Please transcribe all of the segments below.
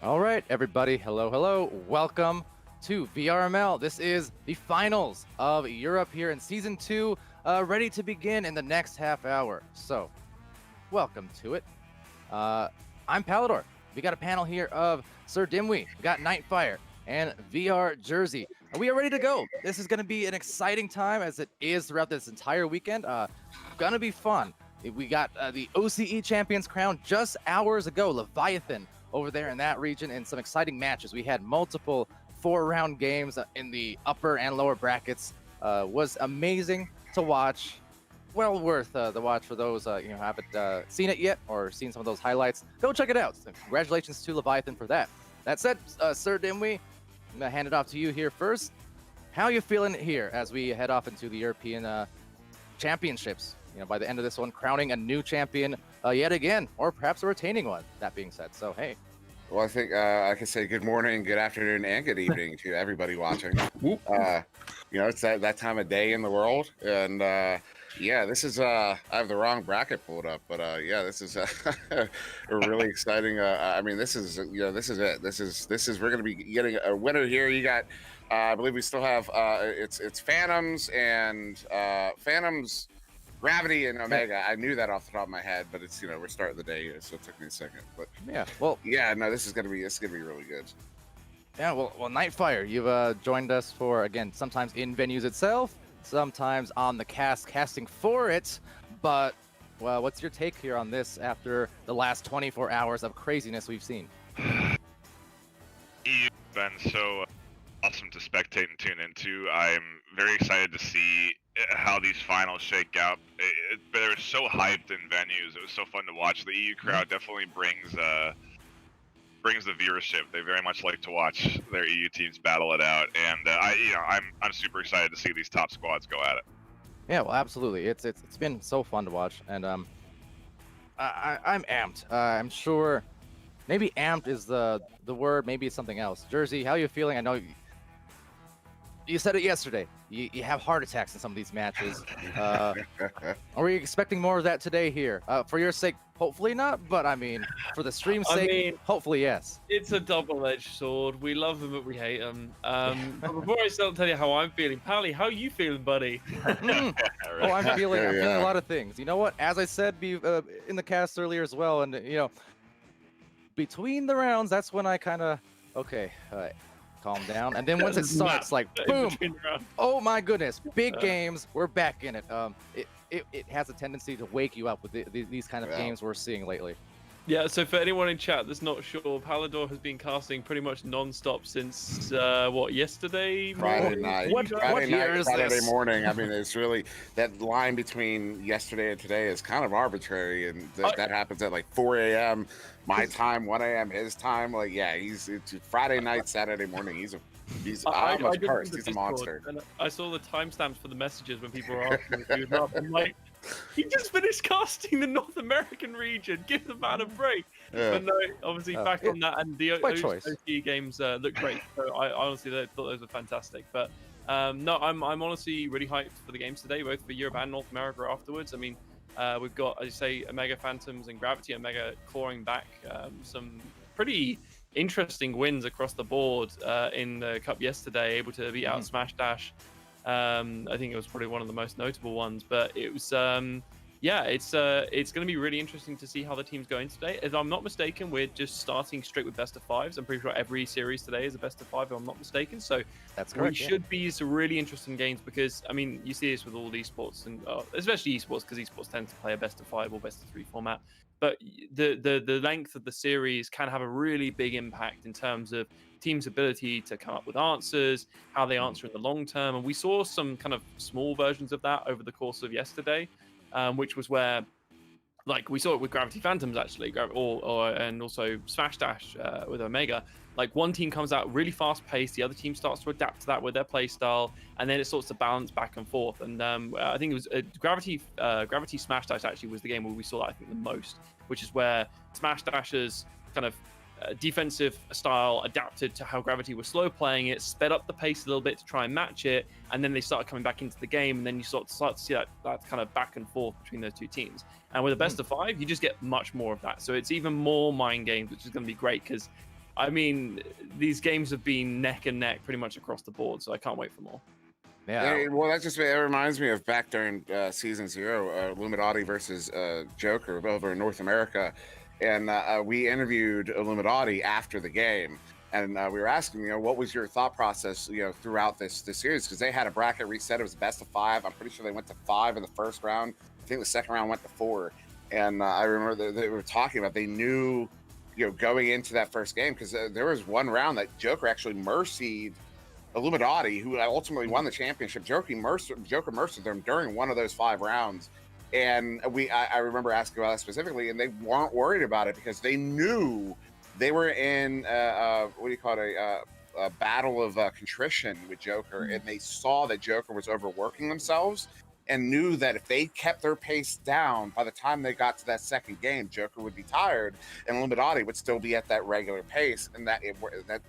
All right, everybody. Hello, hello. Welcome to VRML. This is the finals of Europe here in season 2, ready to begin in the next half hour. So, welcome to it. I'm Palidore. We got a panel here of SirDimwi, we got NightFiree, and VR Jersey. We are ready to go. This is going to be an exciting time as it is throughout this entire weekend. Gonna be fun. We got the OCE Champions crown just hours ago, Leviathan over there in that region, and some exciting matches. We had multiple 4-round games in the upper and lower brackets. Was amazing to watch. Well worth the watch for those who haven't seen it yet or seen some of those highlights. Go check it out. So congratulations to Leviathan for that. That said, SirDimwi, I'm gonna hand it off to you here first. How are you feeling here as we head off into the European championships? By the end of this one, crowning a new champion yet again, or perhaps a retaining one, that being said. So, hey. Well, I think I can say good morning, good afternoon, and good evening to everybody watching. It's that time of day in the world. And yeah, this is, I have the wrong bracket pulled up, but yeah, this is a really exciting. I mean, this is it. We're going to be getting a winner here. You got, I believe we still have, it's Phantoms and Phantoms, Gravity, and Omega. I knew that off the top of my head, but it's we're starting the day, so it took me a second. But yeah, well, yeah, no, this is gonna be really good. Yeah, well, NightFiree, you've joined us for, again, sometimes in venues itself, sometimes on the casting for it. But well, what's your take here on this after the last 24 hours of craziness we've seen? You've been so awesome to spectate and tune into. I'm very excited to see how these finals shake out. They're so hyped in venues. It was so fun to watch. The EU crowd definitely brings the viewership. They very much like to watch their EU teams battle it out, and I'm super excited to see these top squads go at it. Yeah, well, absolutely. It's been so fun to watch, and I'm amped. I'm sure maybe amped is the word. Maybe it's something else. Jersey, how are you feeling? I know you said it yesterday. You have heart attacks in some of these matches. Are we expecting more of that today here? For your sake, hopefully not, but I mean, for the stream's sake, hopefully yes. It's a double-edged sword. We love them, but we hate them. But before I start telling you how I'm feeling, Pally, how are you feeling, buddy? Oh, I'm feeling a lot of things. You know what? As I said in the cast earlier as well, and between the rounds, that's when I kind of calm down, and then once it starts, like boom, oh my goodness, big games, we're back in it. It has a tendency to wake you up with these kind of games we're seeing lately. Yeah, so for anyone in chat that's not sure, Palidore has been casting pretty much non-stop since yesterday? Friday night. Saturday morning. I mean, it's really that line between yesterday and today is kind of arbitrary, and that happens at like 4 a.m. my time, 1 a.m. his time. Like, yeah, it's Friday night, Saturday morning. He's almost cursed. He's a monster. And I saw the timestamps for the messages when people were asking if he was up. I'm like, he just finished casting the North American region. Give the man a break. Yeah. But no, obviously back on that, and the OCE games look great. So I honestly thought those were fantastic. But no, I'm honestly really hyped for the games today, both for Europe and North America afterwards. I mean, we've got, as you say, Omega Phantoms and Gravity Omega clawing back some pretty interesting wins across the board in the Cup yesterday, able to beat out Smash Dash. I think it was probably one of the most notable ones, but it was it's going to be really interesting to see how the teams go in today. If I'm not mistaken, we're just starting straight with best of fives. I'm pretty sure every series today is a best of five, if I'm not mistaken. So that's correct. We should be some really interesting games, because I mean, you see this with all esports, and especially esports, because esports tend to play a best of five or best of three format. But the length of the series can have a really big impact in terms of teams' ability to come up with answers, how they answer in the long term. And we saw some kind of small versions of that over the course of yesterday, which was where, like, we saw it with Gravity Phantoms, actually, and also Smash Dash with Omega. Like, one team comes out really fast paced, the other team starts to adapt to that with their play style, and then it starts to balance back and forth. And I think it was Gravity Smash Dash actually was the game where we saw that, I think, the most, which is where Smash Dash's kind of defensive style adapted to how Gravity was slow playing it, sped up the pace a little bit to try and match it, and then they started coming back into the game, and then you start to see that kind of back and forth between those two teams. And with a best of five, you just get much more of that. So it's even more mind games, which is going to be great, because I mean, these games have been neck and neck pretty much across the board, so I can't wait for more. Yeah. Well, it reminds me of back during season 0, Illuminati versus Joker over in North America, and we interviewed Illuminati after the game, and we were asking, what was your thought process, throughout this series, because they had a bracket reset. It was best of 5. I'm pretty sure they went to 5 in the first round. I think the second round went to 4, and I remember they were talking about they knew, going into that first game, because there was one round that Joker actually mercied Illuminati, who ultimately won the championship. Joker merced them during one of those 5 rounds, and I remember asking about that specifically, and they weren't worried about it because they knew they were in a battle of contrition with Joker, and they saw that Joker was overworking themselves, and knew that if they kept their pace down, by the time they got to that second game, Joker would be tired, and Illuminati would still be at that regular pace, and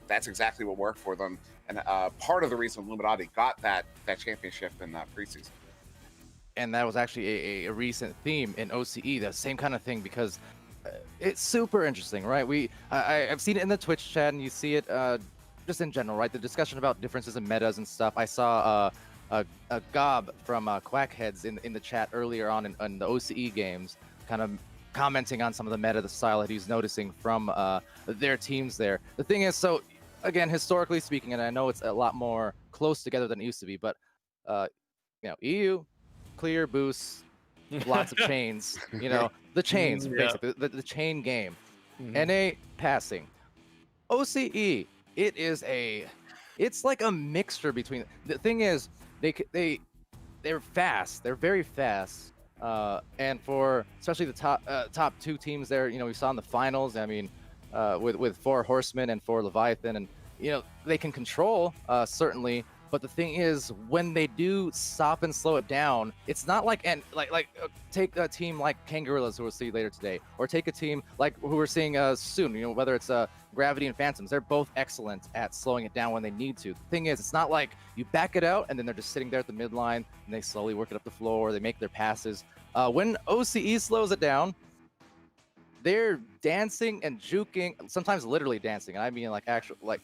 that's exactly what worked for them. And part of the reason Illuminati got that championship in preseason. And that was actually a recent theme in OCE, the same kind of thing, because it's super interesting, right? I've seen it in the Twitch chat, and you see it just in general, right? The discussion about differences in metas and stuff. I saw a Gob from Quackheads in the chat earlier on in the OCE games, kind of commenting on some of the meta, the style that he's noticing from their teams there. The thing is, so again, historically speaking, and I know it's a lot more close together than it used to be, but EU, clear boosts, lots of chains, the chains, basically, the chain game. NA, passing. OCE, it's like a mixture between, the thing is, they're fast, they're very fast, and for especially the top 2 teams there, we saw in the finals, I mean, with 4 Horsemen and 4 Leviathan, and they can control certainly, but the thing is, when they do stop and slow it down, it's not like take a team like Kangarillas, who we'll see later today, or take a team like who we're seeing soon, whether it's Gravity and Phantoms. They're both excellent at slowing it down when they need to. The thing is, it's not like you back it out and then they're just sitting there at the midline and they slowly work it up the floor, they make their passes. When OCE slows it down, they're dancing and juking, sometimes literally dancing, and I mean like actual like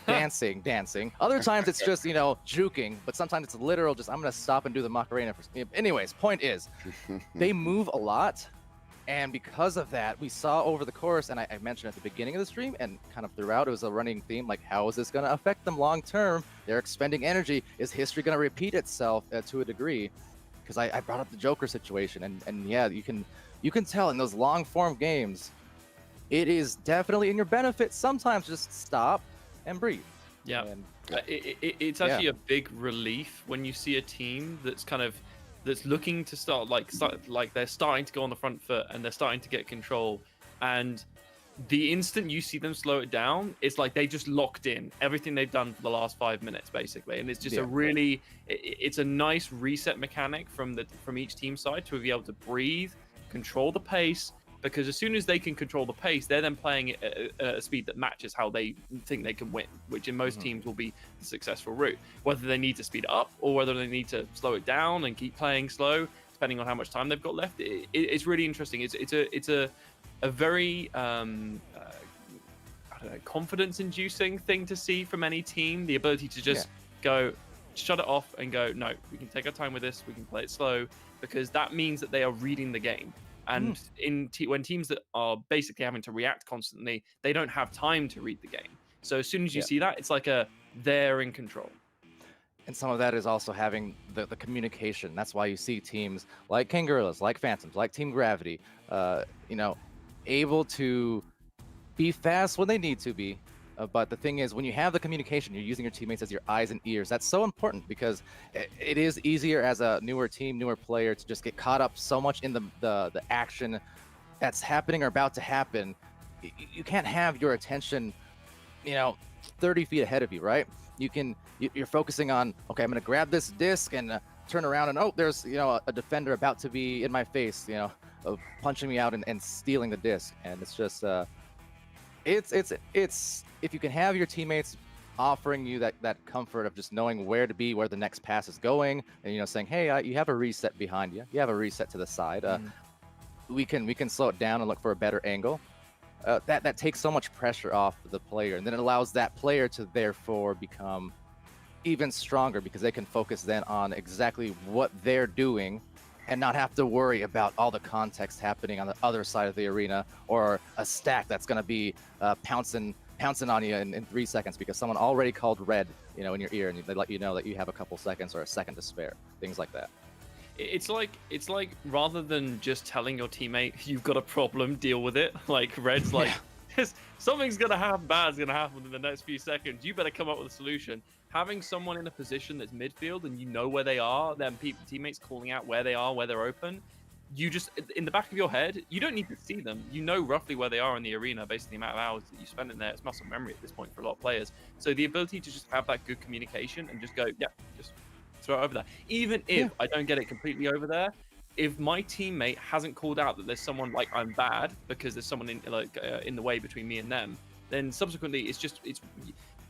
dancing. Other times it's just juking, but sometimes it's literal, just I'm gonna stop and do the Macarena. Anyways, point is, they move a lot, and because of that, we saw over the course, and I mentioned at the beginning of the stream and kind of throughout, it was a running theme, like how is this gonna affect them long term? They're expending energy. Is history gonna repeat itself to a degree? Because I brought up the Joker situation, and yeah, you can tell in those long form games, it is definitely in your benefit sometimes just stop and breathe. Yeah, and, it's actually a big relief when you see a team that's looking to start they're starting to go on the front foot and they're starting to get control, and the instant you see them slow it down, it's like they just locked in everything they've done for the last 5 minutes basically, and it's just it's a nice reset mechanic from each team side to be able to breathe, control the pace, because as soon as they can control the pace, they're then playing at a speed that matches how they think they can win, which in most teams will be the successful route. Whether they need to speed it up or whether they need to slow it down and keep playing slow, depending on how much time they've got left, it's really interesting. It's a very I don't know, confidence-inducing thing to see from any team. The ability to just go, shut it off and go, no, we can take our time with this, we can play it slow, because that means that they are reading the game. And when teams that are basically having to react constantly, they don't have time to read the game. So as soon as you see that, it's like they're in control. And some of that is also having the communication. That's why you see teams like Kangarillas, like Phantoms, like Team Gravity, able to be fast when they need to be. But the thing is, when you have the communication, you're using your teammates as your eyes and ears. That's so important, because it is easier as a newer team, newer player, to just get caught up so much in the action that's happening or about to happen. You can't have your attention, 30 feet ahead of you, right? You're focusing on, okay, I'm going to grab this disc and turn around, and there's a defender about to be in my face, punching me out and stealing the disc, and it's just it's if you can have your teammates offering you that comfort of just knowing where to be, where the next pass is going, and saying, hey, you have a reset behind you, you have a reset to the side, we can slow it down and look for a better angle. that takes so much pressure off the player, and then it allows that player to therefore become even stronger because they can focus then on exactly what they're doing and not have to worry about all the context happening on the other side of the arena, or a stack that's going to be pouncing on you in 3 seconds because someone already called red, in your ear, and they let you know that you have a couple seconds or a second to spare, things like that. It's like rather than just telling your teammate you've got a problem, deal with it. Like Red's like, something's gonna happen, bad's gonna happen in the next few seconds. You better come up with a solution. Having someone in a position that's midfield and you know where they are, then teammates calling out where they are, where they're open. You just, in the back of your head, you don't need to see them. You know roughly where they are in the arena based on the amount of hours that you spend in there. It's muscle memory at this point for a lot of players. So the ability to just have that good communication and just go, yeah, just throw it over there. Even if I don't get it completely over there, if my teammate hasn't called out that there's someone like I'm bad because there's someone in the way between me and them, then subsequently it's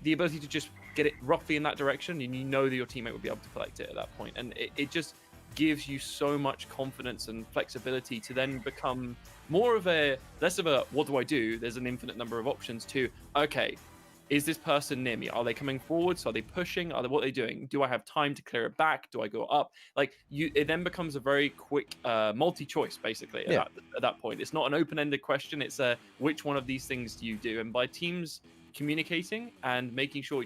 the ability to just get it roughly in that direction, and you know that your teammate will be able to collect it at that point. And it just gives you so much confidence and flexibility to then become less of a what do I do? There's an infinite number of options to, okay, is this person near me? Are they coming forwards? Are they pushing? What are they doing? Do I have time to clear it back? Do I go up? It then becomes a very quick multi-choice, basically, at that point. It's not an open-ended question. It's which one of these things do you do? And by teams communicating and making sure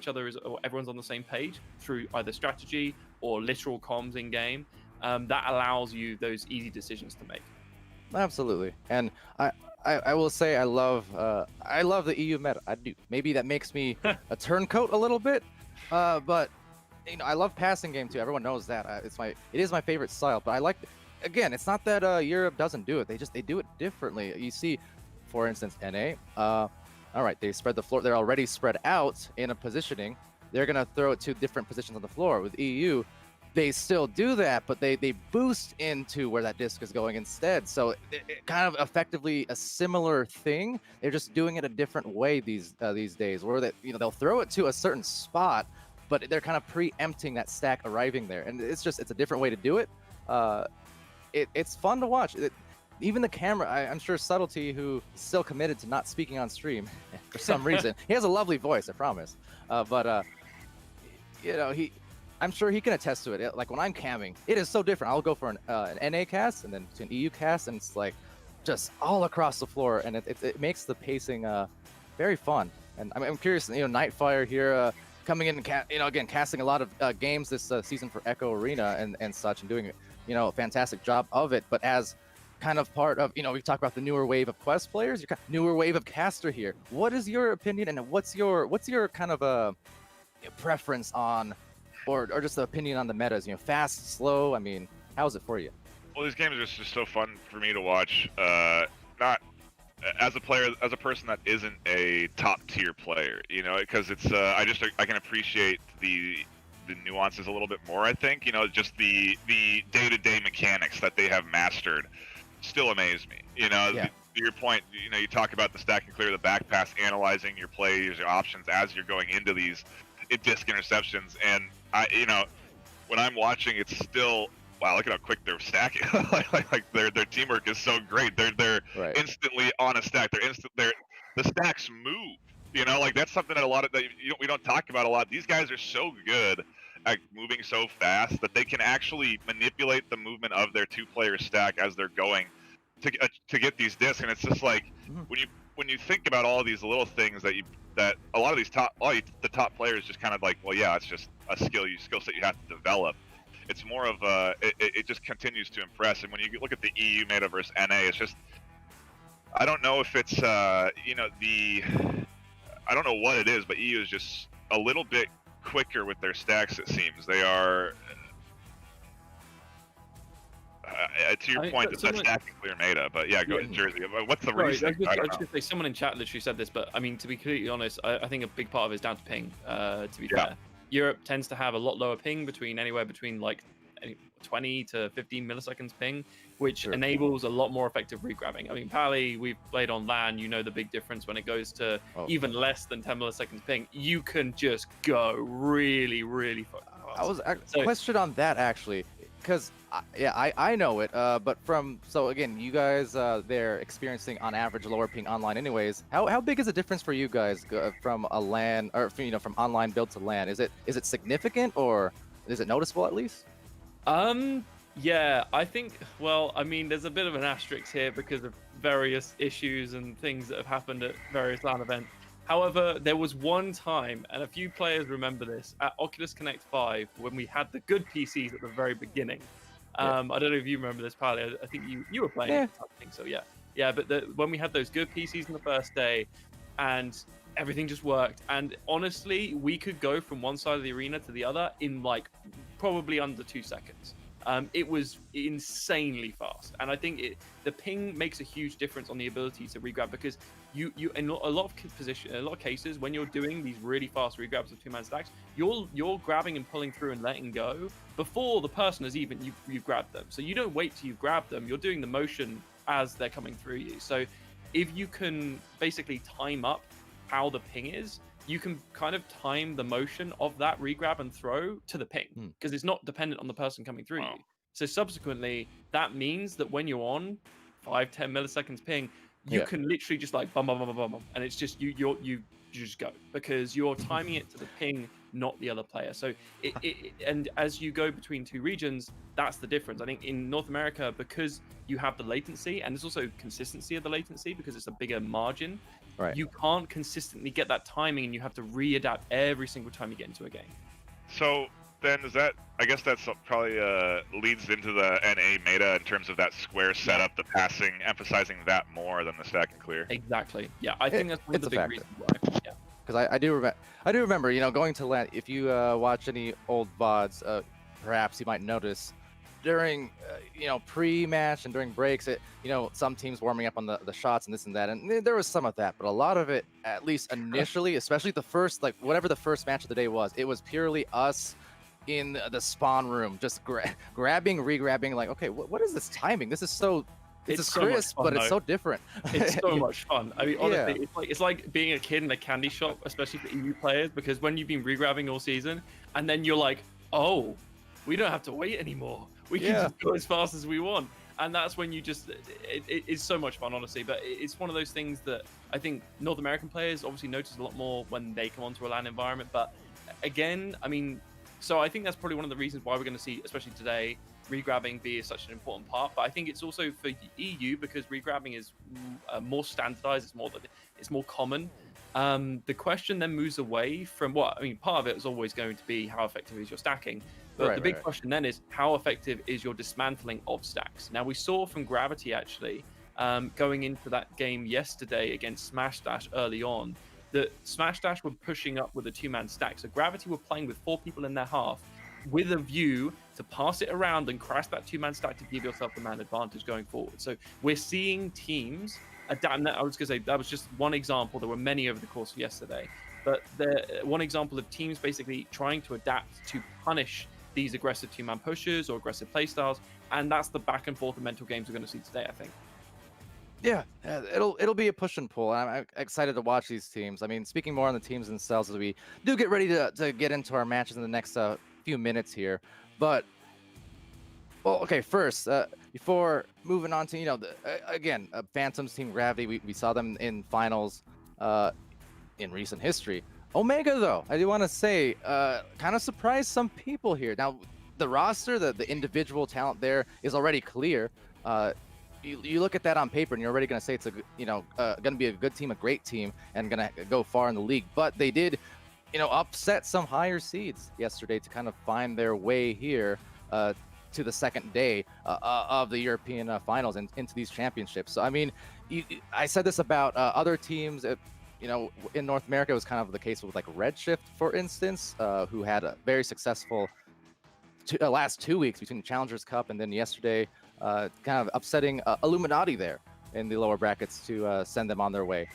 everyone's on the same page through either strategy or literal comms in game, that allows you those easy decisions to make. Absolutely. And I will say I love the EU meta. I do. Maybe that makes me a turncoat a little bit, but I love passing game too. Everyone knows that. It is my favorite style. But I like, again, it's not that Europe doesn't do it. They do it differently. You see, for instance, NA. All right, they spread the floor. They're already spread out in a positioning. They're gonna throw it to different positions on the floor. With EU, they still do that, but they boost into where that disc is going instead. So it kind of effectively a similar thing. They're just doing it a different way these days, where they'll throw it to a certain spot, but they're kind of preempting that stack arriving there, and it's a different way to do it. It's fun to watch. Even the camera, I'm sure Subtlety, who is still committed to not speaking on stream for some reason. He has a lovely voice, I promise. I'm sure he can attest to it. Like when I'm camming, it is so different. I'll go for an NA cast and then to an EU cast, and it's like just all across the floor, and it makes the pacing very fun. And I'm curious, NightFiree here coming in and again casting a lot of games this season for Echo Arena and such, and doing a fantastic job of it. But as kind of part of, we talk about the newer wave of Quest players, your newer wave of caster here. What is your opinion, and what's your kind of a preference on, or just the opinion on the metas? Fast, slow. I mean, how's it for you? Well, these games are just so fun for me to watch. Not as a player, as a person that isn't a top tier player, because it's I can appreciate the nuances a little bit more. I think just the day-to-day mechanics that they have mastered still amaze me. To your point, you talk about the stack and clear, the back pass, analyzing your plays, your options as you're going into these disc interceptions, and when I'm watching, it's still, wow, look at how quick they're stacking. like their teamwork is so great. They're right. Instantly on a stack. The stacks move. That's something that we don't talk about a lot. These guys are so good at moving so fast that they can actually manipulate the movement of their two-player stack as they're going to get these discs. And it's just like when you think about all of these little things that a lot of these the top players just kind of like, well, yeah, it's just a skill set you have to develop. It's more of it just continues to impress. And when you look at the EU meta versus NA, it's just, I don't know if it's I don't know what it is, but EU is just a little bit quicker with their stacks. It seems they are. To your point, it's a stack and clear meta, but yeah, go to Jersey. What's the reason? I was just say, someone in chat literally said this, but I mean, to be completely honest, I think a big part of it is down to ping. To be fair, Europe tends to have a lot lower ping, anywhere between like 20 to 15 milliseconds ping, which enables a lot more effective regrabbing. I mean, Pally, we've played on LAN, the big difference when it goes to even less than 10 milliseconds ping. You can just go really, really fast. Question on that actually. because I know it, but so again, you guys they're experiencing on average lower ping online anyways. How big is the difference for you guys from a LAN or from online build to LAN? Is it significant or is it noticeable at least? Yeah, I think, well, I mean, there's a bit of an asterisk here because of various issues and things that have happened at various LAN events. However, there was one time, and a few players remember this, at Oculus Connect 5, when we had the good PCs at the very beginning. I don't know if you remember this, Pali. I think you were playing it, I think so, yeah. Yeah, but when we had those good PCs on the first day, and everything just worked, and honestly, we could go from one side of the arena to the other in, like, probably under 2 seconds. It was insanely fast, and I think the ping makes a huge difference on the ability to regrab, because you in a lot of cases when you're doing these really fast regrabs of two-man stacks, you're grabbing and pulling through and letting go before the person has even you've grabbed them. So you don't wait till you've grabbed them. You're doing the motion as they're coming through you. So if you can basically time up how the ping is, you can kind of time the motion of that regrab and throw to the ping, because it's not dependent on the person coming through you. So subsequently, that means that when you're on 5-10 milliseconds ping, you can literally just like bum, bum, bum, bum, bum, and it's just you just go, because you're timing it to the ping, not the other player. So and as you go between two regions, that's the difference. I think in North America, because you have the latency, and there's also consistency of the latency because it's a bigger margin. Right. You can't consistently get that timing, and you have to readapt every single time you get into a game. So then I guess that's probably leads into the NA meta in terms of that square setup, the passing, emphasizing that more than the stack and clear. Exactly. Yeah, I think that's one of the big reasons why. Yeah. Because I do remember, going to LAN. If you watch any old VODs, perhaps you might notice during pre-match and during breaks, some teams warming up on the shots and this and that, and there was some of that, but a lot of it, at least initially, especially the first, like whatever the first match of the day was, it was purely us in the spawn room just grabbing, re-grabbing, like, okay, what is this timing? This is so it's so crisp, fun, but it's so different. It's so much fun. I mean, honestly, it's like being a kid in a candy shop, especially for EU players, because when you've been re-grabbing all season, and then you're like, oh, we don't have to wait anymore. We can just go as fast as we want. And that's when you just, it's so much fun, honestly. But it's one of those things that I think North American players obviously notice a lot more when they come onto a LAN environment. But again, I mean, so I think that's probably one of the reasons why we're going to see, especially today, regrabbing be such an important part. But I think it's also for EU, because regrabbing is more standardized, it's more common. The question then moves away from part of it is always going to be how effective is your stacking. But the big question then is how effective is your dismantling of stacks? Now, we saw from Gravity, actually, going into that game yesterday against Smash Dash early on, that Smash Dash were pushing up with a two-man stack. So Gravity were playing with 4 people in their half with a view to pass it around and crash that two-man stack to give yourself the man advantage going forward. So we're seeing teams adapt. I was going to say, that was just one example. There were many over the course of yesterday. But one example of teams basically trying to adapt to punish these aggressive two-man pushes or aggressive playstyles, and that's the back and forth of mental games we're going to see today, I think. Yeah, it'll be a push and pull. I'm excited to watch these teams. I mean, speaking more on the teams themselves as we do get ready to get into our matches in the next few minutes here. But, well, okay, first, before moving on to, again, Phantoms Team Gravity, we saw them in finals in recent history. Omega, though, I do want to say, kind of surprised some people here. Now, the roster, the individual talent there is already clear. You look at that on paper, and you're already going to say it's going to be a good team, a great team, and going to go far in the league. But they did, upset some higher seeds yesterday to kind of find their way here to the second day of the European finals and into these championships. So, I mean, I said this about other teams. In North America, it was kind of the case with like Redshift, for instance, who had a very successful last 2 weeks between the Challengers Cup and then yesterday, kind of upsetting Illuminati there in the lower brackets to send them on their way.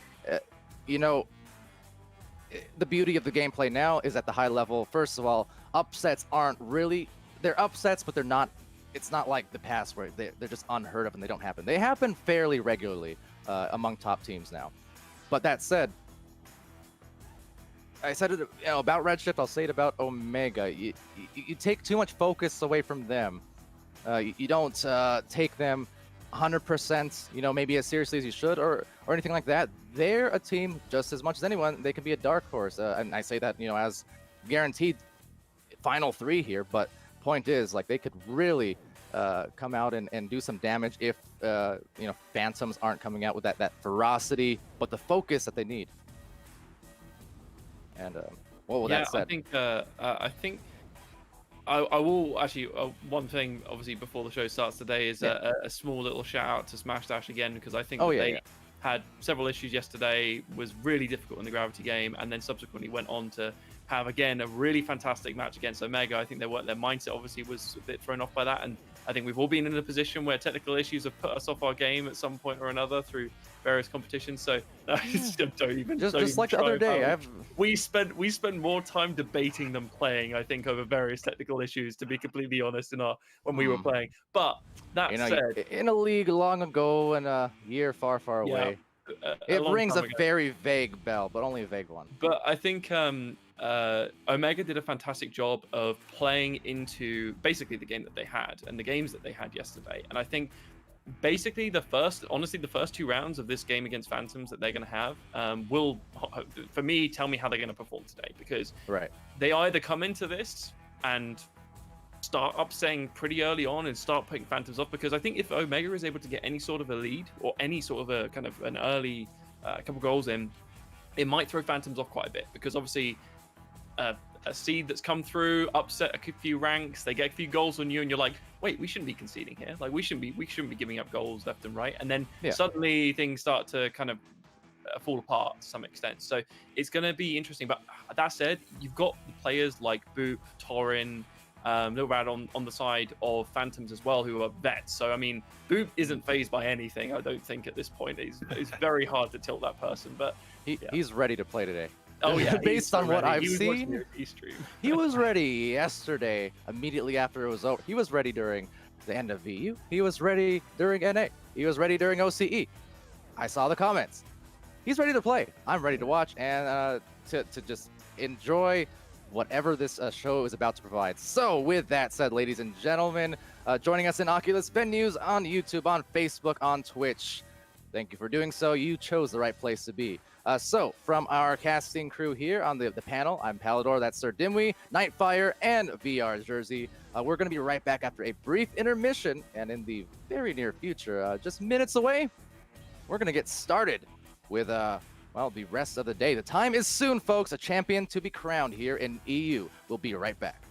The beauty of the gameplay now is at the high level. First of all, upsets they're upsets, but they're not. It's not like the past where they're just unheard of and they don't happen. They happen fairly regularly among top teams now. But that said, I said it about Redshift, I'll say it about Omega. You take too much focus away from them, You don't take them 100%, maybe as seriously as you should, or anything like that. They're a team just as much as anyone. They can be a dark horse, and I say that as guaranteed final 3 here. But point is, like, they could really come out and do some damage if Phantoms aren't coming out with that ferocity, but the focus that they need. And well, with that said, I think I will actually one thing obviously before the show starts today is a small little shout out to Smash Dash again, because I think they had several issues yesterday, was really difficult in the Gravity game, and then subsequently went on to have again a really fantastic match against Omega. I think their mindset obviously was a bit thrown off by that, and I think we've all been in a position where technical issues have put us off our game at some point or another through various competitions. So don't even like the other day, we spent more time debating than playing, I think, over various technical issues, to be completely honest, when we were playing. But that said, in a league long ago and a year far away, it rings a very vague bell, but only a vague one. But I think Omega did a fantastic job of playing into basically the game that they had and the games that they had yesterday. And I think basically the first 2 rounds of this game against Phantoms that they're going to have will, for me, tell me how they're going to perform today, because they either come into this and start upsetting pretty early on and start putting Phantoms off, because I think if Omega is able to get any sort of a lead or any sort of a kind of an early couple goals in, it might throw Phantoms off quite a bit, because obviously a seed that's come through, upset a few ranks, they get a few goals on you, and you're like, wait, we shouldn't be conceding here. Like, we shouldn't be giving up goals left and right. And then suddenly things start to kind of fall apart to some extent. So it's going to be interesting. But that said, you've got the players like Boop, Torin, Little Rad on the side of Phantoms as well, who are vets. So I mean, Boop isn't phased by anything, I don't think, at this point. It's very hard to tilt that person, but he's ready to play today. Oh yeah, based on what I've seen, he was ready yesterday. Immediately after it was over, he was ready during the end of VU. He was ready during NA. He was ready during OCE. I saw the comments. He's ready to play. I'm ready to watch and to just enjoy whatever this show is about to provide. So with that said, ladies and gentlemen, joining us in Oculus venues on YouTube, on Facebook, on Twitch, thank you for doing so. You chose the right place to be. So from our casting crew here on the panel, I'm Palidore, that's SirDimwi, NightFiree, and VR Jersey. We're going to be right back after a brief intermission, and in the very near future, just minutes away, we're going to get started with the rest of the day. The time is soon, folks. A champion to be crowned here in EU. We'll be right back.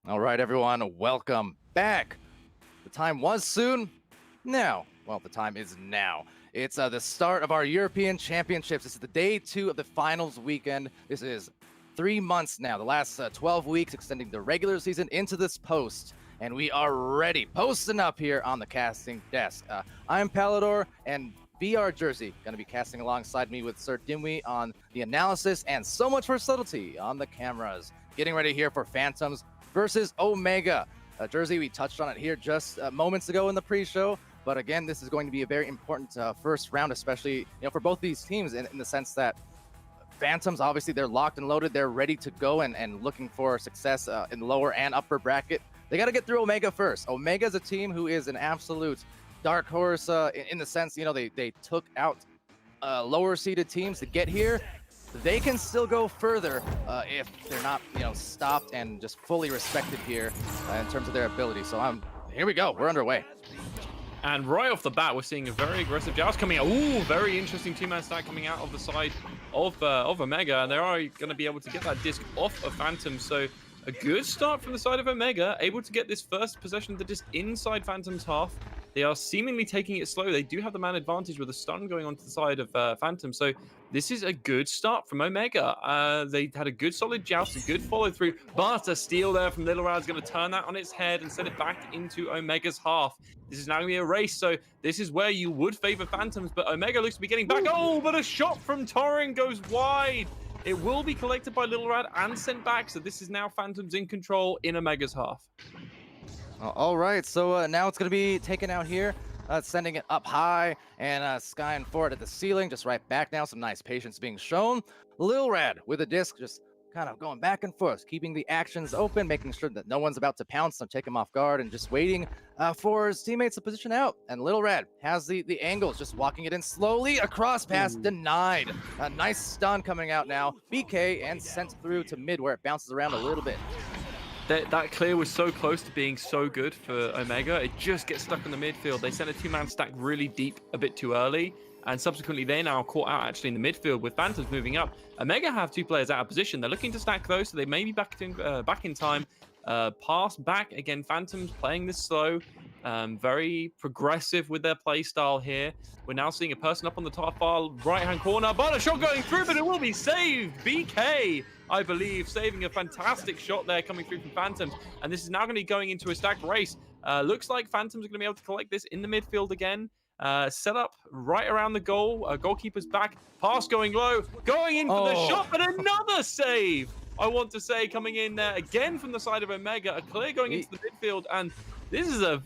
All right, everyone, welcome back. The time was soon. Now, well, the time is now. It's the start of our European Championships. This is the day 2 of the finals weekend. This is 3 months now, the last 12 weeks, extending the regular season into this post. And we are ready, posting up here on the casting desk. I'm Palidore, and VR Jersey going to be casting alongside me with SirDimwi on the analysis, and so much for subtlety on the cameras. Getting ready here for Phantoms versus Omega. Jersey, we touched on it here just moments ago in the pre-show, but again, this is going to be a very important first round, especially for both these teams in the sense that Phantoms, obviously, they're locked and loaded. They're ready to go and looking for success in lower and upper bracket. They got to get through Omega first. Omega is a team who is an absolute dark horse in the sense, they took out lower seeded teams to get here. They can still go further if they're not, stopped and just fully respected here in terms of their ability. So here we go. We're underway. And right off the bat, we're seeing a very aggressive joust coming out. Ooh, very interesting two-man stack coming out of the side of Omega. And they are going to be able to get that disc off of Phantom. So a good start from the side of Omega, able to get this first possession of the disc inside Phantom's half. They are seemingly taking it slow. They do have the man advantage with a stun going onto the side of Phantom. So this is a good start from Omega. They had a good solid joust, a good follow through. But a steal there from Little Rad's going to turn that on its head and send it back into Omega's half. This is now going to be a race. So this is where you would favor Phantoms, but Omega looks to be getting back. Oh, but a shot from Torrin goes wide. It will be collected by Little Rad and sent back. So this is now Phantoms in control in Omega's half. All right, so now it's going to be taken out here, sending it up high and skying for it at the ceiling, just right back now. Some nice patience being shown. Lil Rad with a disc, just kind of going back and forth, keeping the actions open, making sure that no one's about to pounce and take him off guard, and just waiting for his teammates to position out. And Lil Rad has the angles, just walking it in slowly. Across pass denied. A nice stun coming out now. BK and sent through to mid where it bounces around a little bit. That clear was so close to being so good for Omega. It just gets stuck in the midfield. They sent a two-man stack really deep a bit too early, and subsequently they now caught out actually in the midfield with Phantoms moving up. Omega have two players out of position. They're looking to stack those, so they may be back in time. Pass back again. Phantoms playing this slow, very progressive with their play style here. We're now seeing a person up on the top far right-hand corner, but a shot going through, but it will be saved. BK, I believe, saving a fantastic shot there coming through from Phantoms. And this is now going to be going into a stacked race. Looks like Phantoms are going to be able to collect this in the midfield again. Set up right around the goal. Goalkeeper's back. Pass going low. Going in for the shot, but another save. I want to say coming in again from the side of Omega. A clear going into the midfield. And this is a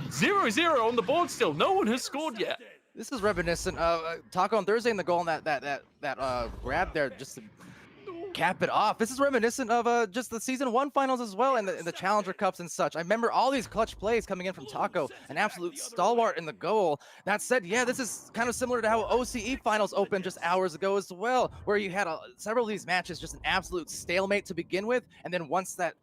0-0 on the board still. No one has scored yet. This is reminiscent of Taco on Thursday in the goal, and that grab there just to cap it off. This is reminiscent of just the Season 1 finals as well, and the Challenger Cups and such. I remember all these clutch plays coming in from Taco, an absolute stalwart in the goal. That said, yeah, this is kind of similar to how OCE finals opened just hours ago as well, where you had several of these matches just an absolute stalemate to begin with, and then once that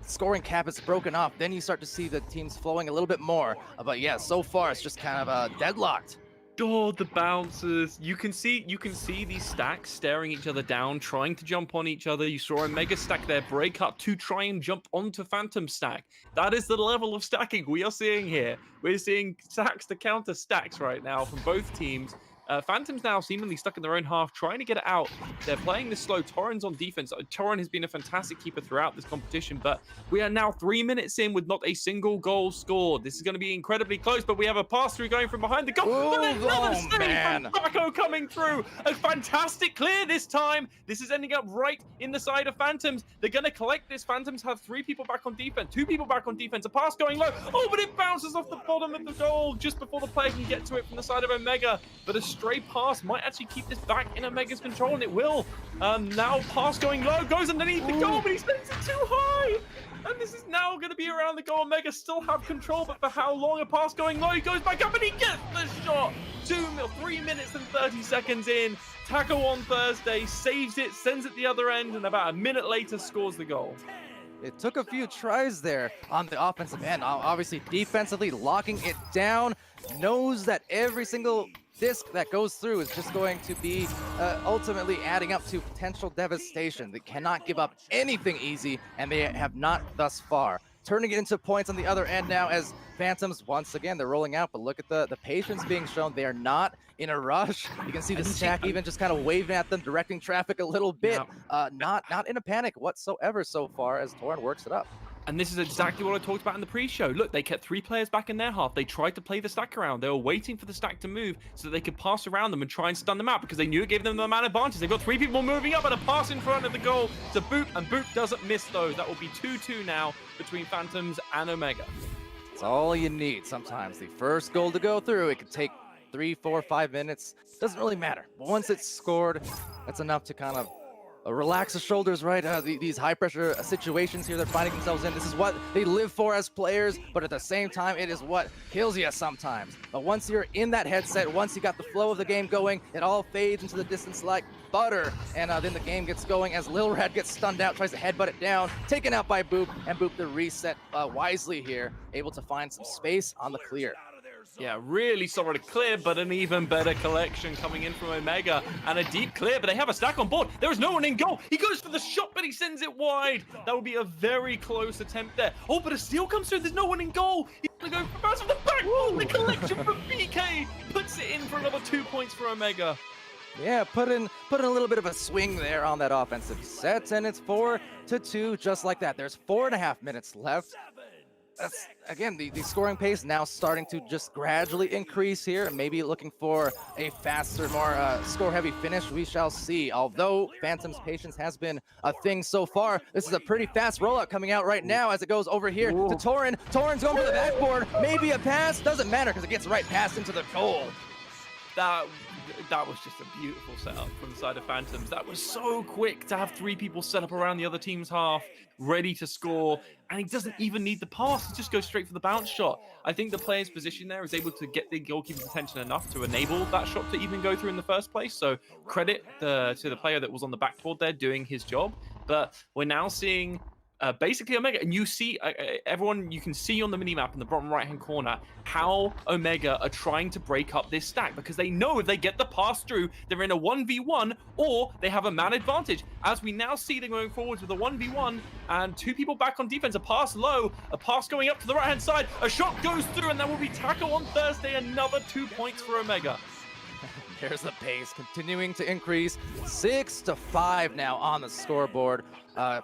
scoring cap is broken off, then you start to see the teams flowing a little bit more. But yeah, so far it's just kind of deadlocked. Oh, the bouncers. You can see these stacks staring each other down, trying to jump on each other. You saw a mega stack there break up to try and jump onto Phantom stack. That is the level of stacking we are seeing here. We're seeing stacks to counter stacks right now from both teams. Phantoms now seemingly stuck in their own half, trying to get it out. They're playing this slow. Torrin's on defense. Torrin has been a fantastic keeper throughout this competition, but we are now 3 minutes in with not a single goal scored. This is going to be incredibly close, but we have a pass-through going from behind the goal. Ooh, and another save from Taco coming through. A fantastic clear this time. This is ending up right in the side of Phantoms. They're going to collect this. Phantoms have 3 people back on defense, 2 people back on defense. A pass going low. Oh, but it bounces off the bottom of the goal just before the player can get to it from the side of Omega. But a stray pass might actually keep this back in Omega's control, and it will. Now pass going low, goes underneath the goal, but he sends it too high. And this is now going to be around the goal. Omega still have control, but for how long? A pass going low, he goes back up and he gets the shot. 3 minutes and 30 seconds in. Taco on Thursday saves it, sends it the other end, and about a minute later scores the goal. It took a few tries there on the offensive end. Obviously, defensively locking it down. Knows that every single disc that goes through is just going to be ultimately adding up to potential devastation. They cannot give up anything easy, and they have not thus far. Turning it into points on the other end now as Phantoms, once again, they're rolling out, but look at the patience being shown. They are not in a rush. You can see the stack even just kind of waving at them, directing traffic a little bit. Not in a panic whatsoever so far as Torin works it up. And this is exactly what I talked about in the pre-show. Look, they kept 3 players back in their half. They tried to play the stack around. They were waiting for the stack to move so that they could pass around them and try and stun them out because they knew it gave them the man advantage. They've got 3 people moving up and a pass in front of the goal to Boop, and Boop doesn't miss those. That will be 2-2 now between Phantoms and Omega. It's all you need sometimes. The first goal to go through, it could take 3, 4, 5 minutes. Doesn't really matter. But once it's scored, that's enough to kind of relax the shoulders, right? These high-pressure situations here they're finding themselves in. This is what they live for as players, but at the same time, it is what kills you sometimes. But once you're in that headset, once you got the flow of the game going, it all fades into the distance like butter. And then the game gets going as Lil Red gets stunned out, tries to headbutt it down, taken out by Boop, and Boop the reset wisely here, able to find some space on the clear. Yeah, really solid clear, but an even better collection coming in from Omega, and a deep clear, but they have a stack on board. There is no one in goal. He goes for the shot, but he sends it wide. That would be a very close attempt there. Oh, but a steal comes through. There's no one in goal. He's going to go for bounce from the back. Oh, the collection from BK puts it in for another 2 points for Omega. Yeah, put in a little bit of a swing there on that offensive set, and it's 4-2 just like that. There's 4.5 minutes left. That's, again, the scoring pace now starting to just gradually increase here. Maybe looking for a faster, more score-heavy finish. We shall see. Although Phantom's patience has been a thing so far, this is a pretty fast rollout coming out right now as it goes over here to Torin. Torin's going for the backboard. Maybe a pass. Doesn't matter because it gets right past into the goal. That was just a beautiful setup from the side of Phantoms. That was so quick to have 3 people set up around the other team's half, ready to score, and he doesn't even need the pass. He just goes straight for the bounce shot. I think the player's position there is able to get the goalkeeper's attention enough to enable that shot to even go through in the first place. So credit to the player that was on the backboard there doing his job. But we're now seeing basically Omega, and you see everyone, you can see on the minimap in the bottom right hand corner how Omega are trying to break up this stack because they know if they get the pass through, they're in a 1v1 or they have a man advantage. As we now see them going forwards with a 1v1 and 2 people back on defense, a pass low, a pass going up to the right hand side, a shot goes through, and that will be tackle on Thursday. Another 2 points for Omega. There's the pace continuing to increase. 6-5 now on the scoreboard,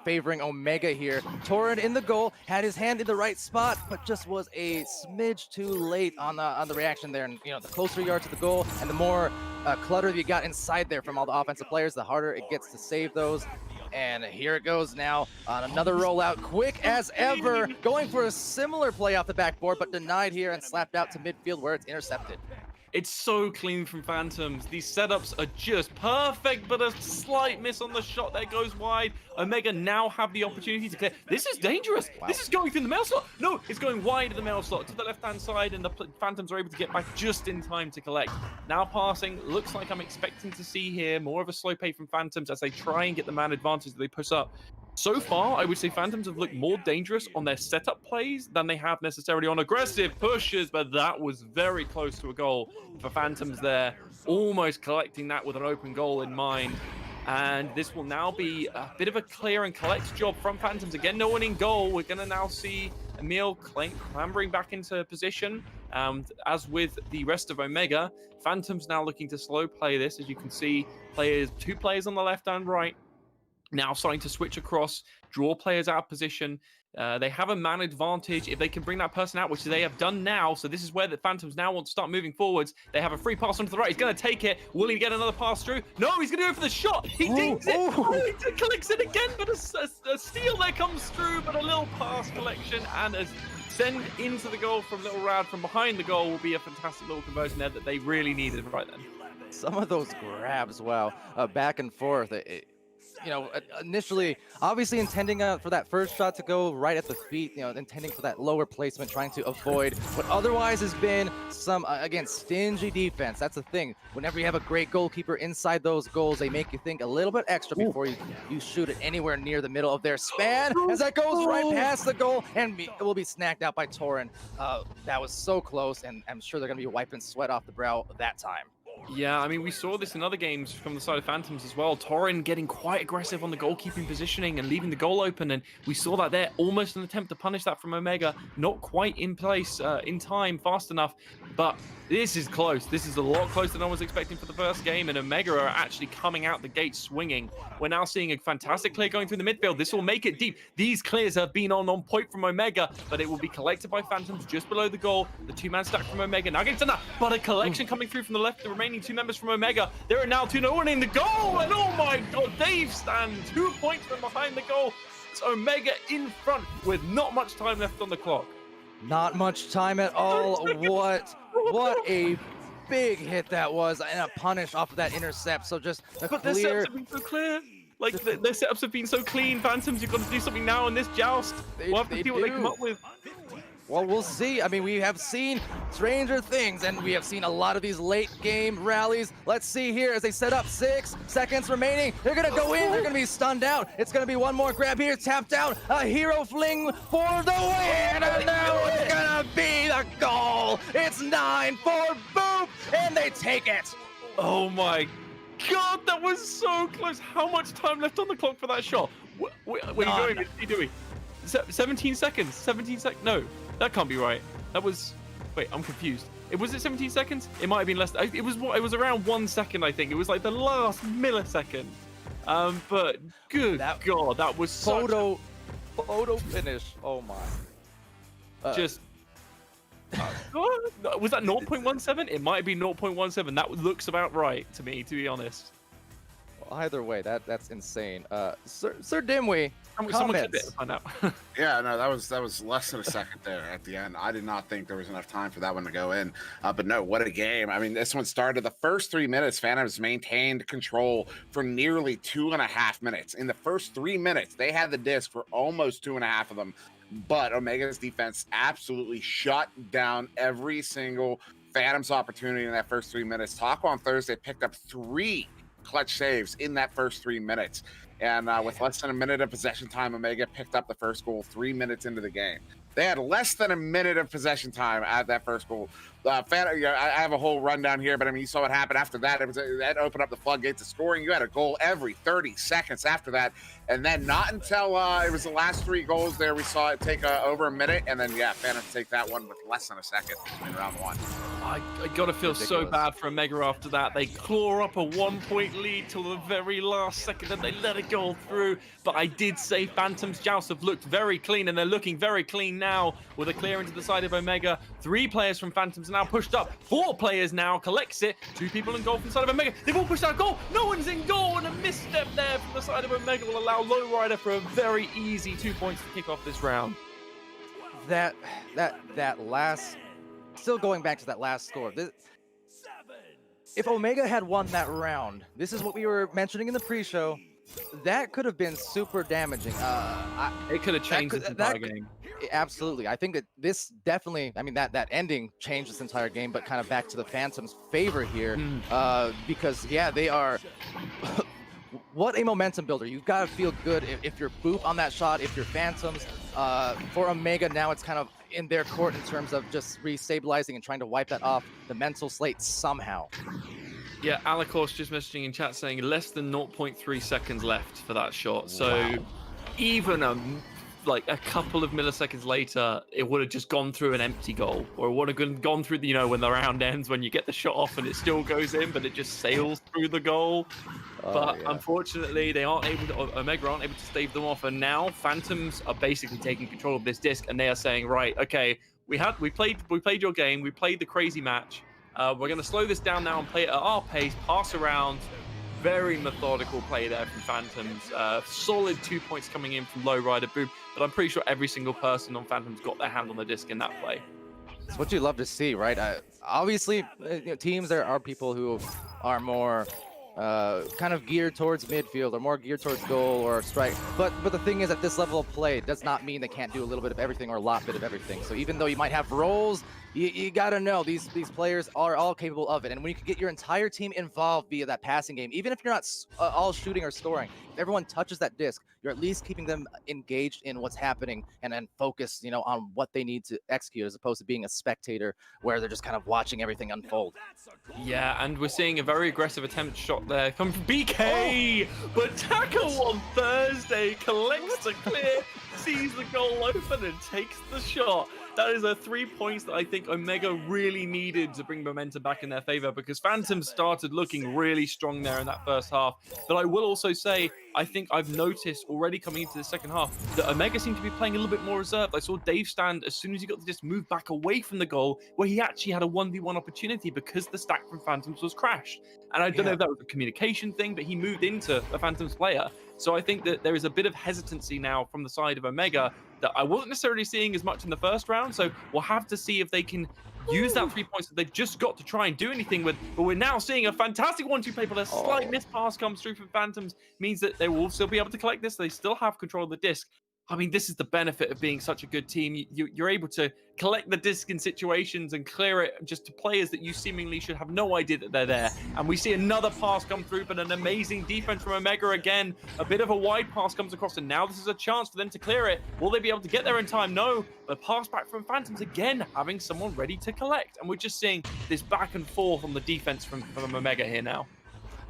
favoring Omega here. Torin in the goal, had his hand in the right spot, but just was a smidge too late on the reaction there. And the closer you are to the goal, and the more clutter you got inside there from all the offensive players, the harder it gets to save those. And here it goes now on another rollout, quick as ever, going for a similar play off the backboard, but denied here and slapped out to midfield where it's intercepted. It's so clean from Phantoms. These setups are just perfect, but a slight miss on the shot that goes wide. Omega now have the opportunity to clear. This is dangerous. Wow. This is going through the mail slot. No, it's going wide of the mail slot to the left-hand side, and the Phantoms are able to get back just in time to collect. Now passing. Looks like I'm expecting to see here more of a slow pay from Phantoms as they try and get the man advantage that they push up. So far, I would say Phantoms have looked more dangerous on their setup plays than they have necessarily on aggressive pushes, but that was very close to a goal for Phantoms there, almost collecting that with an open goal in mind. And this will now be a bit of a clear and collect job from Phantoms. Again, no one in goal. We're going to now see Emil clambering back into position. As with the rest of Omega, Phantoms now looking to slow play this. As you can see, 2 players on the left and right. Now starting to switch across, draw players out of position. They have a man advantage if they can bring that person out, which they have done now. So this is where the Phantoms now want to start moving forwards. They have a free pass onto the right. He's going to take it. Will he get another pass through? No, he's going to go for the shot. He dings it. Oh, he collects it again, but a steal there comes through, but a little pass collection and a send into the goal from Little Rad from behind the goal will be a fantastic little conversion there that they really needed right then. Some of those grabs, wow, back and forth. Initially, obviously intending for that first shot to go right at the feet, intending for that lower placement, trying to avoid what otherwise has been some, again, stingy defense. That's the thing. Whenever you have a great goalkeeper inside those goals, they make you think a little bit extra before you shoot it anywhere near the middle of their span, as that goes right past the goal, and it will be snagged out by Torin. That was so close, and I'm sure they're going to be wiping sweat off the brow that time. Yeah, I mean, we saw this in other games from the side of Phantoms as well. Torin getting quite aggressive on the goalkeeping positioning and leaving the goal open, and we saw that there. Almost an attempt to punish that from Omega. Not quite in place, in time, fast enough, but this is close. This is a lot closer than I was expecting for the first game, and Omega are actually coming out the gate swinging. We're now seeing a fantastic clear going through the midfield. This will make it deep. These clears have been on point from Omega, but it will be collected by Phantoms just below the goal. The two-man stack from Omega. Now getting to that, but a collection coming through from the left. The remaining two members from Omega. There are now 2-0 in the goal, and oh my god, Dave Stan 2 points from behind the goal. It's Omega in front with not much time left on the clock. Not much time at all. What a big hit that was, and a punish off of that intercept. So just a But their clear. setups have been so clear. Like, their setups have been so clean. Phantoms, you've got to do something now in this joust. We'll have to see what they come up with. Well, we'll see. I mean, we have seen stranger things, and we have seen a lot of these late game rallies. Let's see here as they set up 6 seconds remaining. They're going to go in. They're going to be stunned out. It's going to be one more grab here. Tapped out. A hero fling for the win. And now it's going to be the goal. It's 9 for Boop, and they take it. Oh my god, that was so close. How much time left on the clock for that shot? What are you doing? 17 seconds. 17 seconds. No. That can't be right. That was... Wait, I'm confused. Was it 17 seconds? It might have been less. It was around 1 second, I think. It was like the last millisecond. But good god, that was photo finish. Oh my. Just... was that 0.17? It might be 0.17. That looks about right to me, to be honest. Either way, that's insane. SirDimwi, comments. Find out. Yeah, no, that was less than a second there at the end. I did not think there was enough time for that one to go in. But no, what a game. I mean, this one started the first 3 minutes. Phantoms maintained control for nearly 2.5 minutes. In the first 3 minutes, they had the disc for almost 2.5 of them. But Omega's defense absolutely shut down every single Phantoms opportunity in that first 3 minutes. Taco on Thursday picked up 3 clutch saves in that first 3 minutes. And with less than a minute of possession time, Omega picked up the first goal 3 minutes into the game. They had less than a minute of possession time at that first goal. I have a whole rundown here, but I mean, you saw what happened after that. That opened up the floodgates of scoring. You had a goal every 30 seconds after that. And then not until it was the last 3 goals there, we saw it take over a minute. And then, yeah, Phantoms take that one with less than a second in round 1. I gotta feel so bad for Omega after that. They claw up a 1-point lead till the very last second and they let it go through. But I did say Phantom's joust have looked very clean, and they're looking very clean now with a clear into the side of Omega. 3 players from Phantoms are now pushed up. 4 players now collects it. 2 people in goal from the side of Omega. They've all pushed out goal. No one's in goal, and a misstep there from the side of Omega will allow Lowrider for a very easy 2 points to kick off this round. That last, still going back to that last score. If Omega had won that round, this is what we were mentioning in the pre-show. That could have been super damaging. It could have changed this entire game. Absolutely. I think that this definitely, I mean, that ending changed this entire game, but kind of back to the Phantoms' favor here. Because, yeah, they are... What a momentum builder. You've got to feel good if you're Boop on that shot, if you're Phantoms. For Omega, now it's kind of in their court in terms of just restabilizing and trying to wipe that off the mental slate somehow. Yeah, Alakos just messaging in chat saying less than 0.3 seconds left for that shot. So even like a couple of milliseconds later, it would have just gone through an empty goal, or it would have gone through the, you know, when the round ends, when you get the shot off and it still goes in, but it just sails through the goal. But unfortunately, they aren't able to, Omega aren't able to stave them off. And now Phantoms are basically taking control of this disc, and they are saying, right, okay, we played your game, we played the crazy match. We're going to slow this down now and play it at our pace, pass around. Very methodical play there from Phantoms. Solid 2 points coming in from Lowrider Boop, but I'm pretty sure every single person on Phantoms got their hand on the disc in that play. It's what you love to see, right? Obviously, teams, there are people who are more kind of geared towards midfield or more geared towards goal or strike. But the thing is, at this level of play, it does not mean they can't do a little bit of everything or a lot bit of everything. So even though you might have roles, you gotta know these players are all capable of it. And when you can get your entire team involved via that passing game, even if you're not all shooting or scoring, if everyone touches that disc, you're at least keeping them engaged in what's happening and then focused, on what they need to execute, as opposed to being a spectator where they're just kind of watching everything unfold. Yeah, and we're seeing a very aggressive attempt shot there come from BK, but Tackle on Thursday collects the clear, sees the goal open and takes the shot. That is 3 points that I think Omega really needed to bring momentum back in their favor, because Phantoms started looking really strong there in that first half. But I will also say, I think I've noticed already coming into the second half that Omega seemed to be playing a little bit more reserved. I saw Dave Stand, as soon as he got to just move back away from the goal, where he actually had a 1v1 opportunity because the stack from Phantoms was crashed. And I don't know if that was a communication thing, but he moved into the Phantoms player. So I think that there is a bit of hesitancy now from the side of Omega that I wasn't necessarily seeing as much in the first round. So we'll have to see if they can use that 3 points that they've just got to try and do anything with. But we're now seeing a fantastic 1-2 play, but a slight miss pass comes through from Phantoms, means that they will still be able to collect this. They still have control of the disc. I mean, this is the benefit of being such a good team. You're able to collect the disc in situations and clear it just to players that you seemingly should have no idea that they're there. And we see another pass come through, but an amazing defense from Omega again. A bit of a wide pass comes across, and now this is a chance for them to clear it. Will they be able to get there in time? No. But pass back from Phantoms again, having someone ready to collect. And we're just seeing this back and forth on the defense from Omega here now.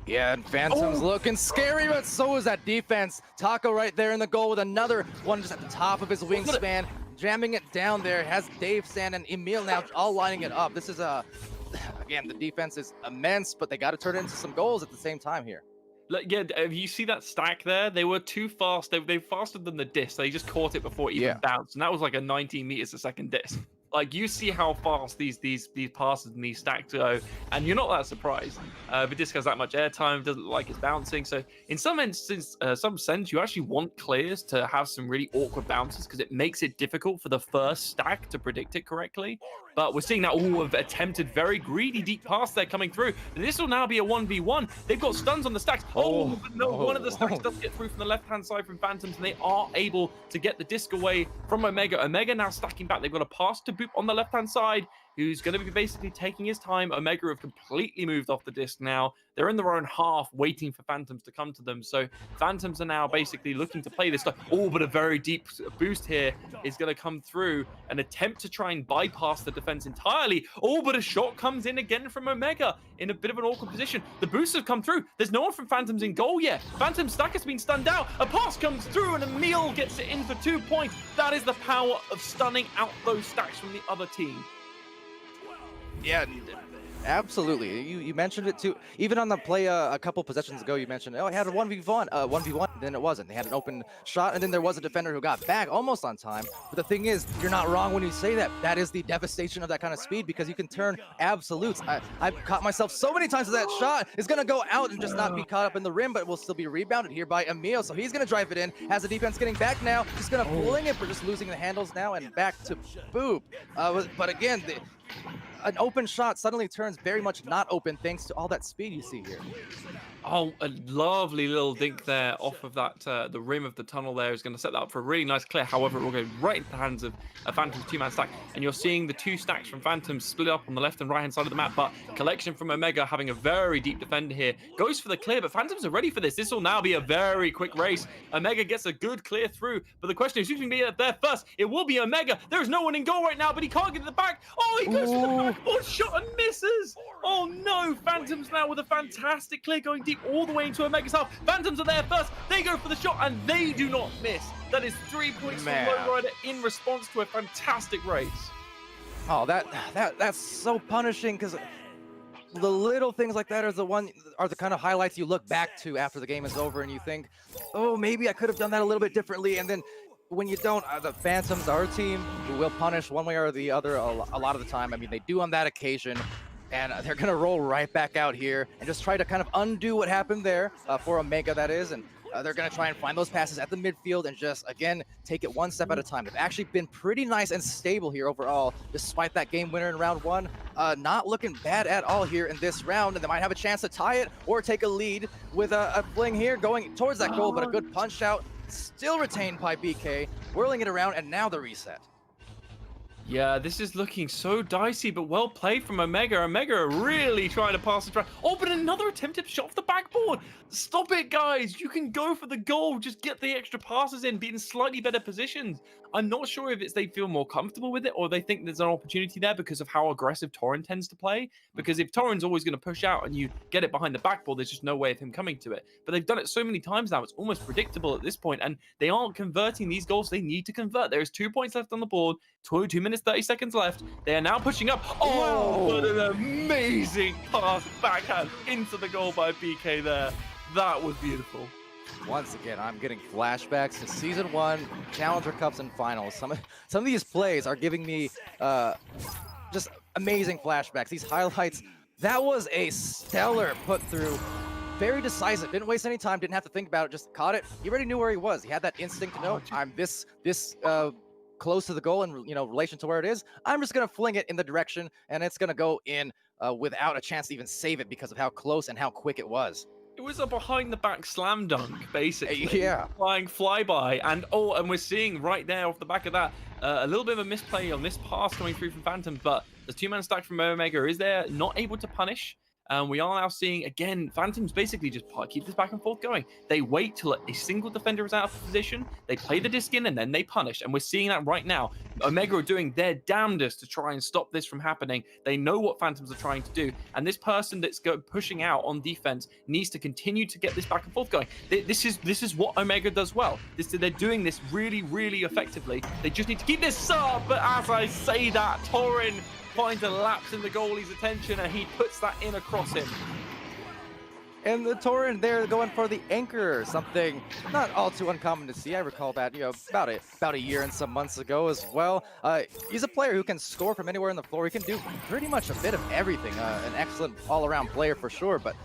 Yeah, and Phantom's looking scary, but so is that defense. Taco right there in the goal with another one just at the top of his wingspan, jamming it down there. Has Dave Sand and Emil now all lining it up. This is again, the defense is immense, but they got to turn it into some goals at the same time here. Like, yeah, you see that stack there? They were too fast. They faster than the disc. They just caught it before it even bounced, and that was like a 19 meters a second disc. Like, you see how fast these passes and these stacks go, and you're not that surprised. The disc has that much airtime, doesn't like it's bouncing. So in some sense, you actually want clears to have some really awkward bounces, because it makes it difficult for the first stack to predict it correctly. But we're seeing that have attempted very greedy deep pass there coming through. This will now be a 1v1. They've got stuns on the stacks. But no, one of the stacks does get through from the left-hand side from Phantoms, and they are able to get the disc away from Omega. Omega now stacking back. They've got a pass to Boop on the left-hand side, who's going to be basically taking his time. Omega have completely moved off the disc now. They're in their own half, waiting for Phantoms to come to them. So Phantoms are now basically looking to play this stuff. But a very deep boost here is going to come through. An attempt to try and bypass the defense entirely. But a shot comes in again from Omega in a bit of an awkward position. The boosts have come through. There's no one from Phantoms in goal yet. Phantom stack has been stunned out. A pass comes through, and Emil gets it in for 2 points. That is the power of stunning out those stacks from the other team. Yeah, absolutely. You mentioned it too. Even on the play a couple possessions ago, you mentioned, it had a 1v1, then it wasn't. They had an open shot, and then there was a defender who got back almost on time. But the thing is, you're not wrong when you say that. That is the devastation of that kind of speed, because you can turn absolutes. I've caught myself so many times that shot is going to go out and just not be caught up in the rim, but it will still be rebounded here by Emil. So he's going to drive it in. Has the defense getting back now. Just going to fling it for just losing the handles now, and back to Boop. But again, an open shot suddenly turns very much not open thanks to all that speed you see here. A lovely little dink there off of that, the rim of the tunnel there is going to set that up for a really nice clear. However, it will go right into the hands of a Phantom's two-man stack. And you're seeing the two stacks from Phantoms split up on the left and right-hand side of the map. But collection from Omega, having a very deep defender here, goes for the clear. But Phantoms are ready for this. This will now be a very quick race. Omega gets a good clear through. But the question is, who's going to be there first? It will be Omega. There is no one in goal right now, but he can't get to the back. He goes for the backboard shot and misses. Oh no, Phantoms now with a fantastic clear going deep all the way into Omega's half. Phantoms are there first. They go for the shot and they do not miss. That is 3 points for Lowrider in response to a fantastic race. Oh, that's so punishing, because the little things like that are the kind of highlights you look back to after the game is over, and you think, oh, maybe I could have done that a little bit differently. And then when you don't, the Phantoms are a team who will punish one way or the other a lot of the time. I mean, they do on that occasion. And they're going to roll right back out here and just try to kind of undo what happened there for Omega, that is. And They're going to try and find those passes at the midfield and just, again, take it one step at a time. They've actually been pretty nice and stable here overall, despite that game winner in round 1. Not looking bad at all here in this round, and they might have a chance to tie it or take a lead with a fling here going towards that goal, but a good punch out, still retained by BK, whirling it around, and now the reset. Yeah, this is looking so dicey, but well played from Omega. Omega really trying to pass it around. Oh, but another attempted shot off the backboard. Stop it, guys. You can go for the goal. Just get the extra passes in, be in slightly better positions. I'm not sure if it's they feel more comfortable with it or they think there's an opportunity there because of how aggressive Torin tends to play. Because if Torin's always going to push out and you get it behind the backboard, there's just no way of him coming to it. But they've done it so many times now, it's almost predictable at this point, and they aren't converting these goals they need to convert. There is 2 points left on the board, 2 minutes, 30 seconds left. They are now pushing up. Oh, what an amazing pass backhand into the goal by BK there. That was beautiful. Once again, I'm getting flashbacks to Season 1, Challenger Cups, and Finals. Some of these plays are giving me just amazing flashbacks. These highlights, that was a stellar put through. Very decisive, didn't waste any time, didn't have to think about it, just caught it. He already knew where he was. He had that instinct to know, I'm this close to the goal in relation to where it is. I'm just going to fling it in the direction, and it's going to go in without a chance to even save it because of how close and how quick it was. It was a behind-the-back slam dunk, basically. Yeah. Flying flyby, and we're seeing right there off the back of that a little bit of a misplay on this pass coming through from Phantoms, but the 2-man stack from Omega is there, not able to punish. We are now seeing, again, Phantoms basically just keep this back and forth going. They wait till a single defender is out of position, they play the disc in, and then they punish. And we're seeing that right now. Omega are doing their damnedest to try and stop this from happening. They know what Phantoms are trying to do. And this person that's pushing out on defense needs to continue to get this back and forth going. This is what Omega does well. They're doing this really, really effectively. They just need to keep this up. But as I say that, Torin finds a lapse in the goalie's attention, and he puts that in across him. And the Torin there going for the anchor, something not all too uncommon to see. I recall that, about a year and some months ago as well. He's a player who can score from anywhere on the floor. He can do pretty much a bit of everything. An excellent all-around player for sure, but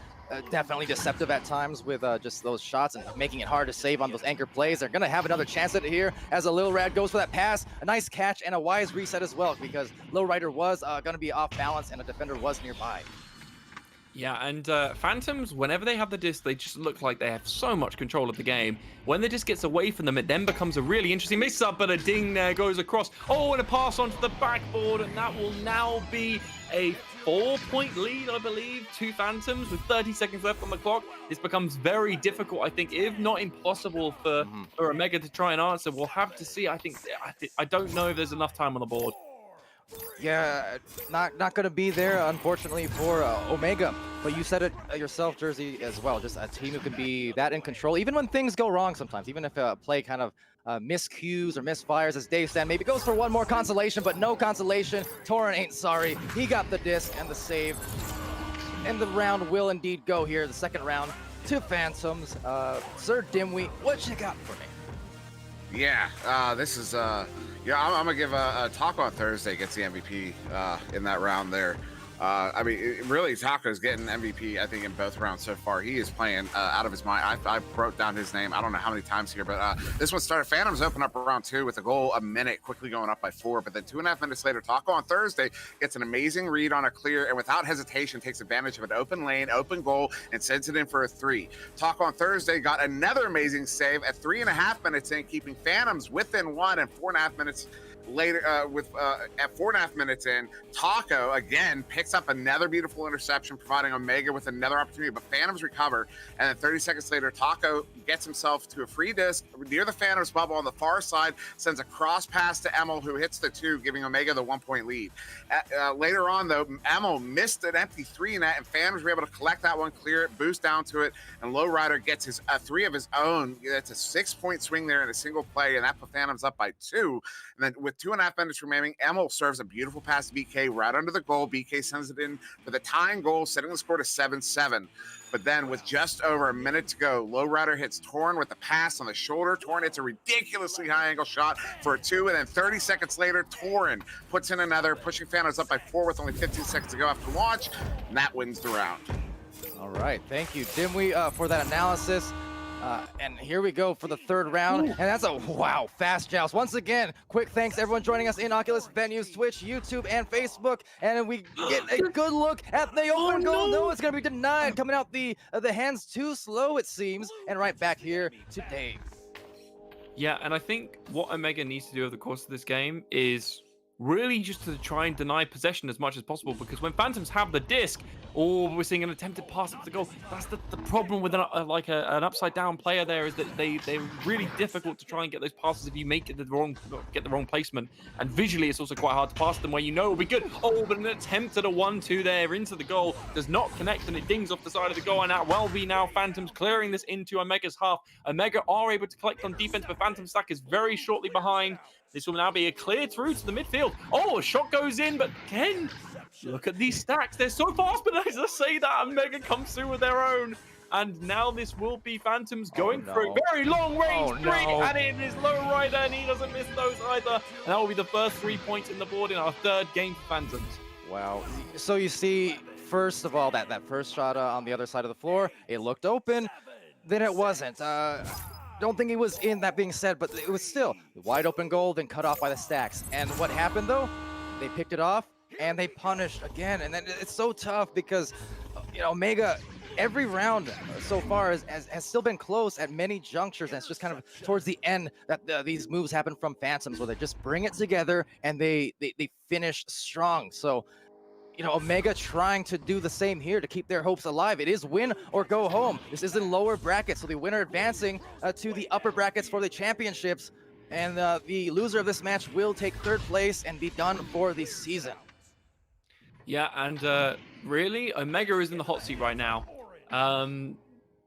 definitely deceptive at times with just those shots and making it hard to save on those anchor plays. They're going to have another chance at it here as a Lil Rad goes for that pass. A nice catch and a wise reset as well, because Lil Rider was going to be off balance and a defender was nearby. Yeah, and Phantoms, whenever they have the disc, they just look like they have so much control of the game. When the disc gets away from them, it then becomes a really interesting mix-up, but a ding there goes across. Oh, and a pass onto the backboard, and that will now be a 4-point lead, I believe, to Phantoms with 30 seconds left on the clock. This becomes very difficult, I think, if not impossible for Omega to try and answer. We'll have to see. I don't know if there's enough time on the board. Yeah, not going to be there, unfortunately, for Omega. But you said it yourself, Jersey, as well. Just a team who can be that in control, even when things go wrong sometimes. Even if a play kind of miscues or misfires, as Dave said, maybe goes for one more consolation, but no consolation. Torin ain't sorry. He got the disc and the save. And the round will indeed go here, the second round, to Phantoms. SirDimwi, what you got for me? Yeah, this is... I'm gonna give a Taco on Thursday gets the MVP in that round there. I mean, really, Taco's getting MVP, I think, in both rounds so far. He is playing out of his mind. I wrote down his name, I don't know how many times here, but this one started. Phantoms open up round 2 with a goal a minute, quickly going up by 4. But then 2.5 minutes later, Taco on Thursday gets an amazing read on a clear and without hesitation takes advantage of an open lane, open goal, and sends it in for a 3. Taco on Thursday got another amazing save at 3.5 minutes in, keeping Phantoms within 1, and 4.5 minutes later, at 4.5 minutes in, Taco again picks up another beautiful interception, providing Omega with another opportunity, but Phantoms recover, and then 30 seconds later, Taco gets himself to a free disc near the Phantoms bubble on the far side, sends a cross pass to Emil, who hits the 2, giving Omega the 1-point lead. Later on, though, Emil missed an empty 3 net, and Phantoms were able to collect that one, clear it, boost down to it, and Lowrider gets his 3 of his own. That's a 6-point swing there in a single play, and that put Phantoms up by 2. And then with 2.5 minutes remaining, Emil serves a beautiful pass to BK right under the goal. BK sends it in for the tying goal, setting the score to 7-7. But then with just over a minute to go, Lowrider hits Torin with a pass on the shoulder. Torin hits a ridiculously high angle shot for a 2. And then 30 seconds later, Torin puts in another, pushing Phantoms up by 4 with only 15 seconds to go after launch. And that wins the round. All right. Thank you, Dimwi, for that analysis. And here we go for the third round. And that's a, wow, fast joust. Once again, quick thanks to everyone joining us in Oculus venues, Twitch, YouTube, and Facebook. And we get a good look at the open goal. No, it's going to be denied. Coming out the hands too slow, it seems. And right back here to Dave. Yeah, and I think what Omega needs to do over the course of this game is really just to try and deny possession as much as possible, because when Phantoms have the disc, or we're seeing an attempted pass up the goal, that's the problem with an upside down player there, is that they're really difficult to try and get those passes if you make it the wrong placement. And visually it's also quite hard to pass them where you know it'll be good. Oh, but an attempt at a 1-2 there into the goal does not connect, and it dings off the side of the goal. And that will be now Phantoms clearing this into Omega's half. Omega are able to collect on defense, but Phantom Stack is very shortly behind. This will now be a clear through to the midfield. Oh, a shot goes in, but Ken, look at these stacks. They're so fast, but as I say that, Omega comes through with their own. And now this will be Phantoms going for a very long range three, and it is low rider, and he doesn't miss those either. And that will be the first 3 points in the board in our third game for Phantoms. Wow. So you see, first of all, that first shot on the other side of the floor, it looked open, then it wasn't. Don't think he was in, that being said, but it was still wide open goal, then cut off by the stacks. And what happened though? They picked it off and they punished again. And then it's so tough because, you know, Omega, every round so far has still been close at many junctures. And it's just kind of towards the end that these moves happen from Phantoms, where they just bring it together and they finish strong. So, you know, Omega trying to do the same here to keep their hopes alive. It is win or go home. This is in lower brackets, so the winner advancing to the upper brackets for the championships. And the loser of this match will take third place and be done for the season. Yeah, and really, Omega is in the hot seat right now.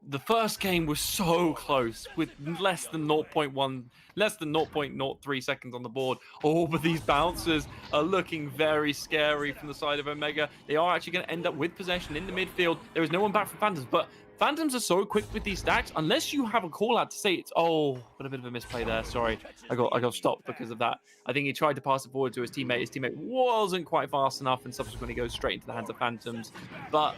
The first game was so close with less than 0.03 seconds on the board. Oh, but these bouncers are looking very scary from the side of Omega. They are actually going to end up with possession in the midfield. There is no one back from Phantoms, but Phantoms are so quick with these stacks, unless you have a call out to say it's, oh, but a bit of a misplay there. Sorry, I got stopped because of that. I think he tried to pass it forward to his teammate. His teammate wasn't quite fast enough and subsequently goes straight into the hands of Phantoms. But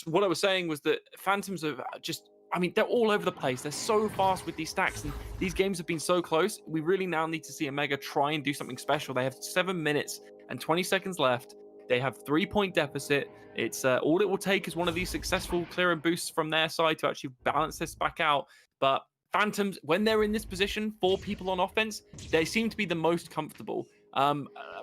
what I was saying was that Phantoms are just, I mean, they're all over the place. They're so fast with these stacks, and these games have been so close. We really now need to see Omega try and do something special. They have 7 minutes and 20 seconds left. They have 3-point deficit. It's all it will take is one of these successful clear and boosts from their side to actually balance this back out. But Phantoms, when they're in this position, 4 people on offense, they seem to be the most comfortable.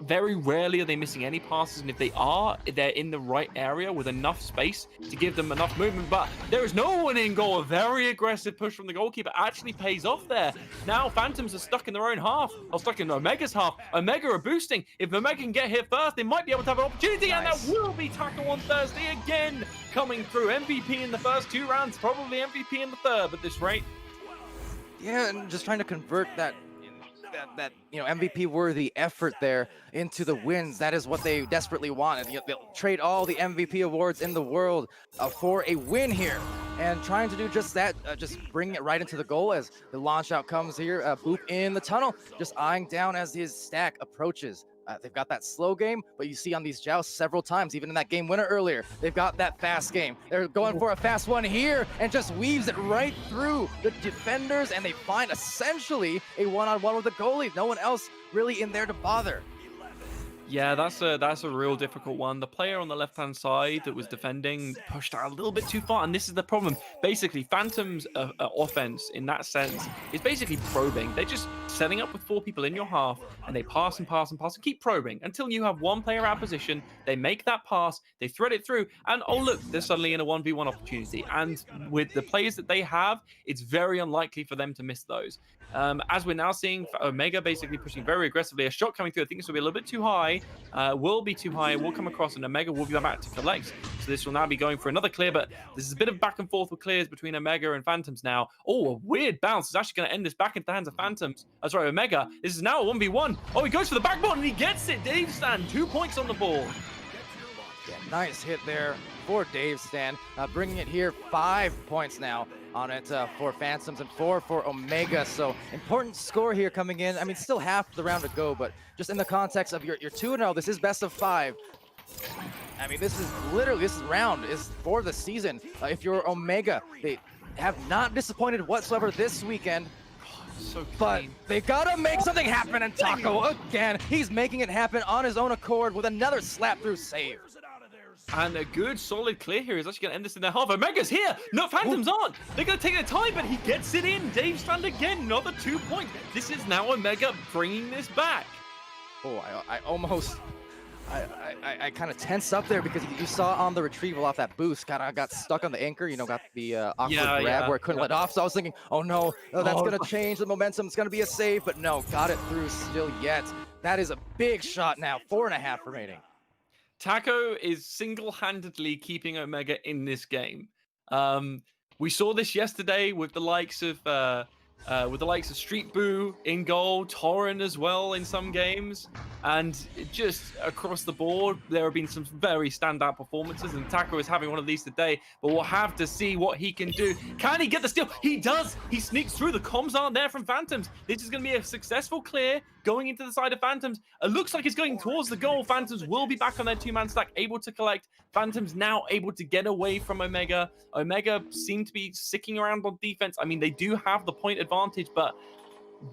Very rarely are they missing any passes, and if they are, they're in the right area with enough space to give them enough movement. But there is no one in goal. A very aggressive push from the goalkeeper actually pays off there. Now Phantoms are stuck in their own half, or stuck in Omega's half. Omega are boosting. If Omega can get here first, they might be able to have an opportunity, and that will be tackle on Thursday again coming through. MVP in the first 2 rounds, probably MVP in the third at this rate. Yeah, and just trying to convert that you know, MVP worthy effort there into the wins. That is what they desperately want. And they'll trade all the MVP awards in the world for a win here, and trying to do just that, just bring it right into the goal as the launch out comes here. Boop in the tunnel, just eyeing down as his stack approaches. They've got that slow game, but you see on these jousts several times, even in that game winner earlier, they've got that fast game. They're going for a fast one here and just weaves it right through the defenders, and they find essentially a one-on-one with the goalie. No one else really in there to bother. Yeah, that's a real difficult one. The player on the left-hand side that was defending pushed out a little bit too far, and this is the problem. Basically, Phantom's offense in that sense is basically probing. They're just setting up with 4 people in your half, and they pass and pass and pass and keep probing until you have one player out of position. They make that pass, they thread it through, and oh look, they're suddenly in a 1v1 opportunity. And with the players that they have, it's very unlikely for them to miss those. As we're now seeing Omega basically pushing very aggressively, a shot coming through. I think this will be a little bit too high. Will be too high. Will come across, and Omega will be back to collect. So this will now be going for another clear, but this is a bit of back and forth with clears between Omega and Phantoms now. Oh, a weird bounce. It's actually going to end this back into the hands of Phantoms. Sorry, Omega. This is now a 1v1. Oh, he goes for the backboard, and he gets it. Dave Stan, 2 points on the board. Yeah, nice hit there for Dave Stan, bringing it here. 5 points now on it for Phantoms and 4 for Omega. So important score here coming in. I mean, still half the round to go, but just in the context of your 2-0, this is best of 5. I mean, this is literally, this round is for the season. If you're Omega, they have not disappointed whatsoever this weekend. So But clean. they gotta make something happen, and Taco again, he's making it happen on his own accord with another slap through save. And a good solid clear here is actually going to end this in their half. Omega's here. No, Phantoms aren't. They're going to take their time, but he gets it in. Dave Strand again, another 2 points. This is now Omega bringing this back. Oh, I almost, I kind of tensed up there because you saw on the retrieval off that boost, kind of got stuck on the anchor, you know, got the awkward grab where it couldn't let off. So I was thinking, oh no, that's going to change the momentum. It's going to be a save, but no, got it through still yet. That is a big shot now, 4.5 remaining. Taco is single-handedly keeping Omega in this game. We saw this yesterday with the likes of Street Boo in goal, Torren as well in some games, and just across the board, there have been some very standout performances, and Taco is having one of these today, but we'll have to see what he can do. Can he get the steal? He does! He sneaks through. The comms aren't there from Phantoms. This is going to be a successful clear going into the side of Phantoms. It looks like it's going towards the goal. Phantoms will be back on their two-man stack, able to collect. Phantoms now able to get away from Omega. Omega seem to be sticking around on defense. I mean, they do have the point advantage, but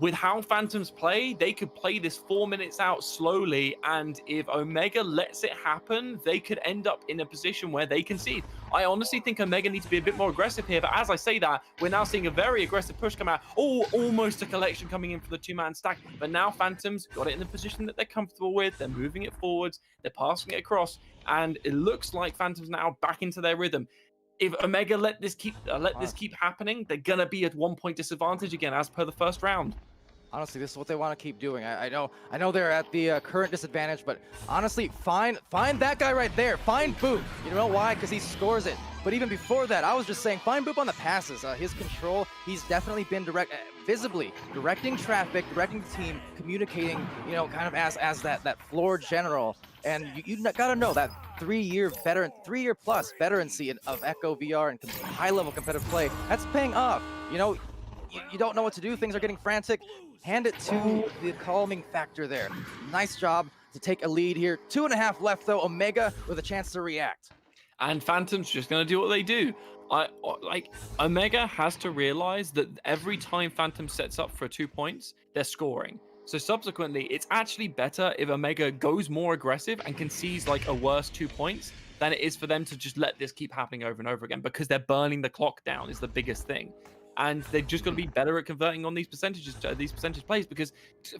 with how Phantoms play, they could play this 4 minutes out slowly, and if Omega lets it happen, they could end up in a position where they concede. I honestly think Omega needs to be a bit more aggressive here, but as I say that, we're now seeing a very aggressive push come out. Oh, almost a collection coming in for the two-man stack, but now Phantoms got it in the position that they're comfortable with. They're moving it forwards, they're passing it across, and it looks like Phantoms now back into their rhythm. If Omega let this keep happening, they're gonna be at 1 point disadvantage again, as per the first round. Honestly, this is what they want to keep doing. I know they're at the current disadvantage, but honestly, find that guy right there. Find Boop. You know why? Because he scores it. But even before that, I was just saying, find Boop on the passes. His control, he's definitely been visibly directing traffic, directing the team, communicating, you know, kind of as that floor general. And you gotta know that 3-year plus veterancy of Echo VR and high-level competitive play, that's paying off. You know, you don't know what to do. Things are getting frantic. Hand it to the calming factor there. Nice job to take a lead here. 2.5 left, though. Omega with a chance to react. And Phantom's just going to do what they do. Omega has to realize that every time Phantom sets up for 2 points, they're scoring. So subsequently, it's actually better if Omega goes more aggressive and concedes like a worse 2 points than it is for them to just let this keep happening over and over again, because they're burning the clock down is the biggest thing. And they're just going to be better at converting on these percentage plays, because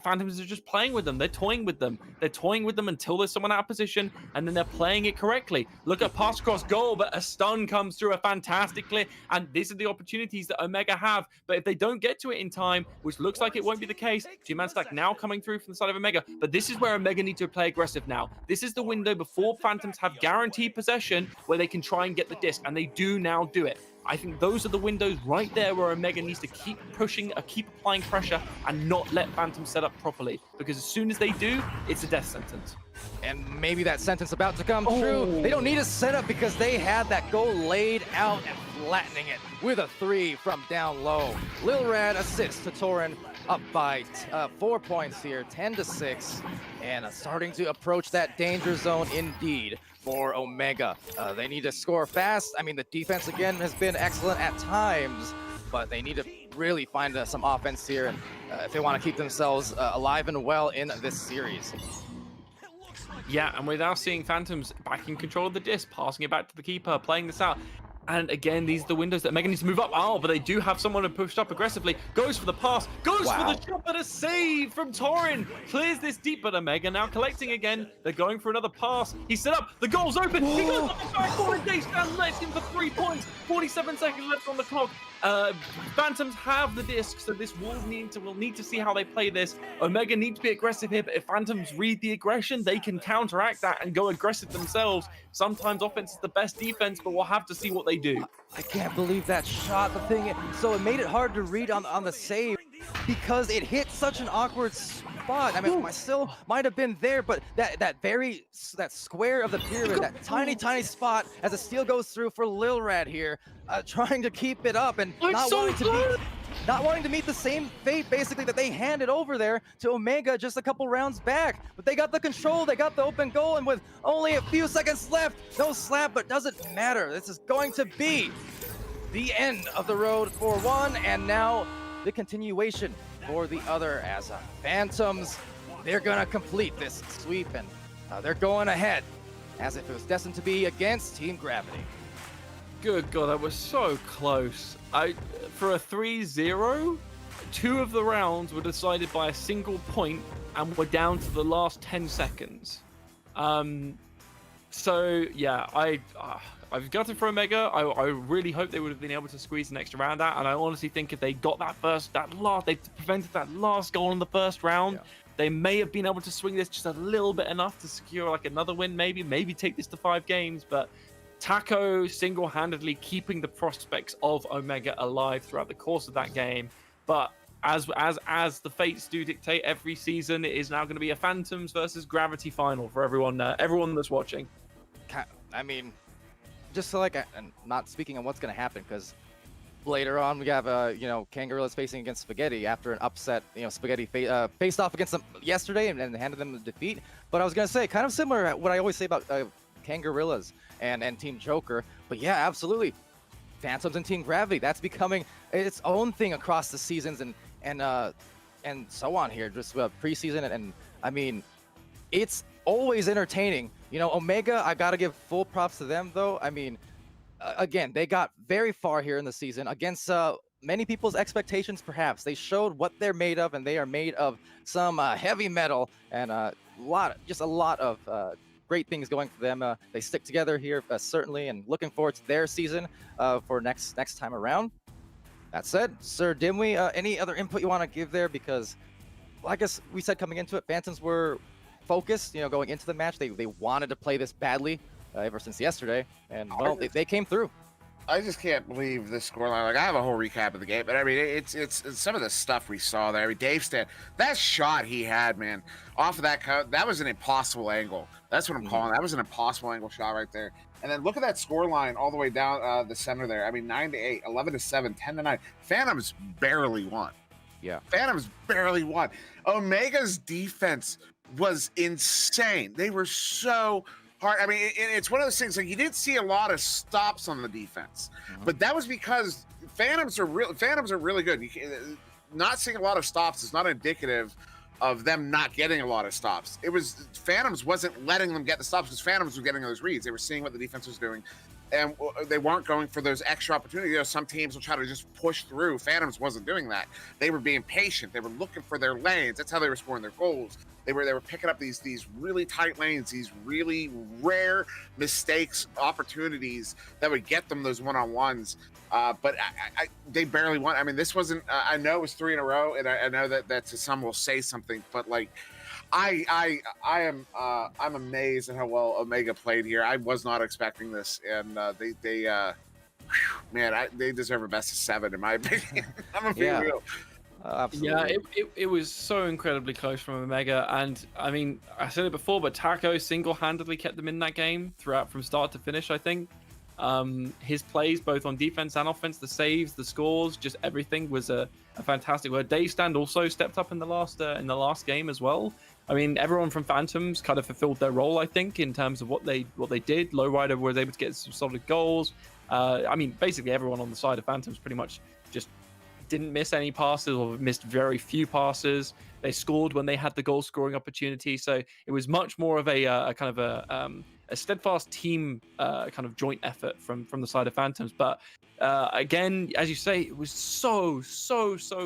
Phantoms are just playing with them. They're toying with them. They're toying with them until there's someone out of position, and then they're playing it correctly. Look at pass across goal, but a stun comes through, a fantastic clear, and these are the opportunities that Omega have. But if they don't get to it in time, which looks like it won't be the case, two-man stack now coming through from the side of Omega. But this is where Omega need to play aggressive now. This is the window before Phantoms have guaranteed possession where they can try and get the disc, and they do now do it. I think those are the windows right there where Omega needs to keep pushing, keep applying pressure, and not let Phantom set up properly. Because as soon as they do, it's a death sentence. And maybe that sentence about to come true. They don't need a setup because they had that goal laid out and flattening it with a 3 from down low. Lil Rad assists to Torren, up by 4 points here, 10-6, and starting to approach that danger zone indeed for Omega. They need to score fast. I mean, the defense again has been excellent at times, but they need to really find some offense here, and if they want to keep themselves alive and well in this series. Yeah, and we're now seeing Phantoms back in control of the disc, passing it back to the keeper, playing this out. And again, these are the windows that Omega needs to move up. Oh, but they do have someone who pushed up aggressively. Goes for the pass. Goes for the shot, but a save from Torren. Clears this deep, but Omega now collecting again. They're going for another pass. He's set up. The goal's open. He goes up the back corner. Dave Strand lets him for 3 points. 47 seconds left on the clock. Phantoms have the disc, so this we'll need to see how they play this. Omega need to be aggressive here, but if Phantoms read the aggression, they can counteract that and go aggressive themselves. Sometimes offense is the best defense, but we'll have to see what they do. I can't believe that shot. The thing, so it made it hard to read on the save because it hit such an awkward spot. I mean, I still might have been there, but that square of the pyramid, that tiny spot as the steal goes through for Lil Rad here, trying to keep it up and not wanting to meet the same fate basically that they handed over there to Omega just a couple rounds back. But they got the control, they got the open goal, and with only a few seconds left, no slap, but doesn't matter. This is going to be the end of the road for one, and now the continuation for the other as Phantoms. They're gonna complete this sweep, and they're going ahead as if it was destined to be against Team Gravity. Good God, that was so close. For a 3-0, 2 of the rounds were decided by a single point and were down to the last 10 seconds. So yeah, I've got it for Omega. I really hope they would have been able to squeeze an extra round out, and I honestly think if they got they prevented that last goal in the first round, they may have been able to swing this just a little bit enough to secure like another win, maybe take this to 5 games. But Taco single-handedly keeping the prospects of Omega alive throughout the course of that game. But as the fates do dictate, every season it is now going to be a Phantoms versus Gravity final for everyone that's watching. I mean, just so and not speaking on what's going to happen, because later on we have Kangarillas facing against Spaghetti after an upset. Spaghetti faced off against them yesterday and handed them the defeat. But I was going to say, kind of similar to what I always say about Kangarillas and Team Joker. But yeah, absolutely, Phantoms and Team Gravity, that's becoming its own thing across the seasons and so on here, just preseason. And I mean, it's always entertaining. Omega, I gotta give full props to them though. I mean, again, they got very far here in the season against many people's expectations. Perhaps they showed what they're made of, and they are made of some heavy metal and a lot of great things going for them. They stick together here, certainly, and looking forward to their season for next time around. That said, SirDimwi, any other input you want to give there? Because, well, I guess we said coming into it, Phantoms were focused, going into the match. They wanted to play this badly ever since yesterday, and well, they came through. I just can't believe this scoreline. Like, I have a whole recap of the game, but I mean, it's some of the stuff we saw there. I mean, Dave Stan, that shot he had, man, off of that was an impossible angle. That's what I'm calling. That was an impossible angle shot right there. And then look at that scoreline all the way down the center there. I mean, 9-8, 11-7, 10-9. Phantoms barely won. Yeah, Phantoms barely won. Omega's defense was insane. They were so hard. I mean, it's one of those things, like, you didn't see a lot of stops on the defense, but that was because Phantoms are really good. Not seeing a lot of stops is not indicative of them not getting a lot of stops. It was Phantoms wasn't letting them get the stops because Phantoms were getting those reads. They were seeing what the defense was doing, and they weren't going for those extra opportunities. Some teams will try to just push through. Phantoms wasn't doing that. They were being patient. They were looking for their lanes. That's how they were scoring their goals. They were picking up these really tight lanes, these really rare mistakes, opportunities that would get them those one-on-ones. But they barely won. I mean, this wasn't. I know it was 3 in a row, and I know that to some will say something, but like, I'm amazed at how well Omega played here. I was not expecting this, and they deserve a best of 7 in my opinion. I'm gonna be real. Absolutely. Yeah, it was so incredibly close from Omega, and I mean, I said it before, but Taco single-handedly kept them in that game throughout from start to finish. I think his plays both on defense and offense, the saves, the scores, just everything was a fantastic word. Dave Stand also stepped up in the last game as well. I mean, everyone from Phantoms kind of fulfilled their role, I think, in terms of what they did. Lowrider was able to get some solid goals. I mean, basically everyone on the side of Phantoms pretty much just didn't miss any passes or missed very few passes. They scored when they had the goal scoring opportunity. So it was much more of a kind of a steadfast team kind of joint effort from the side of Phantoms. But again, as you say, it was so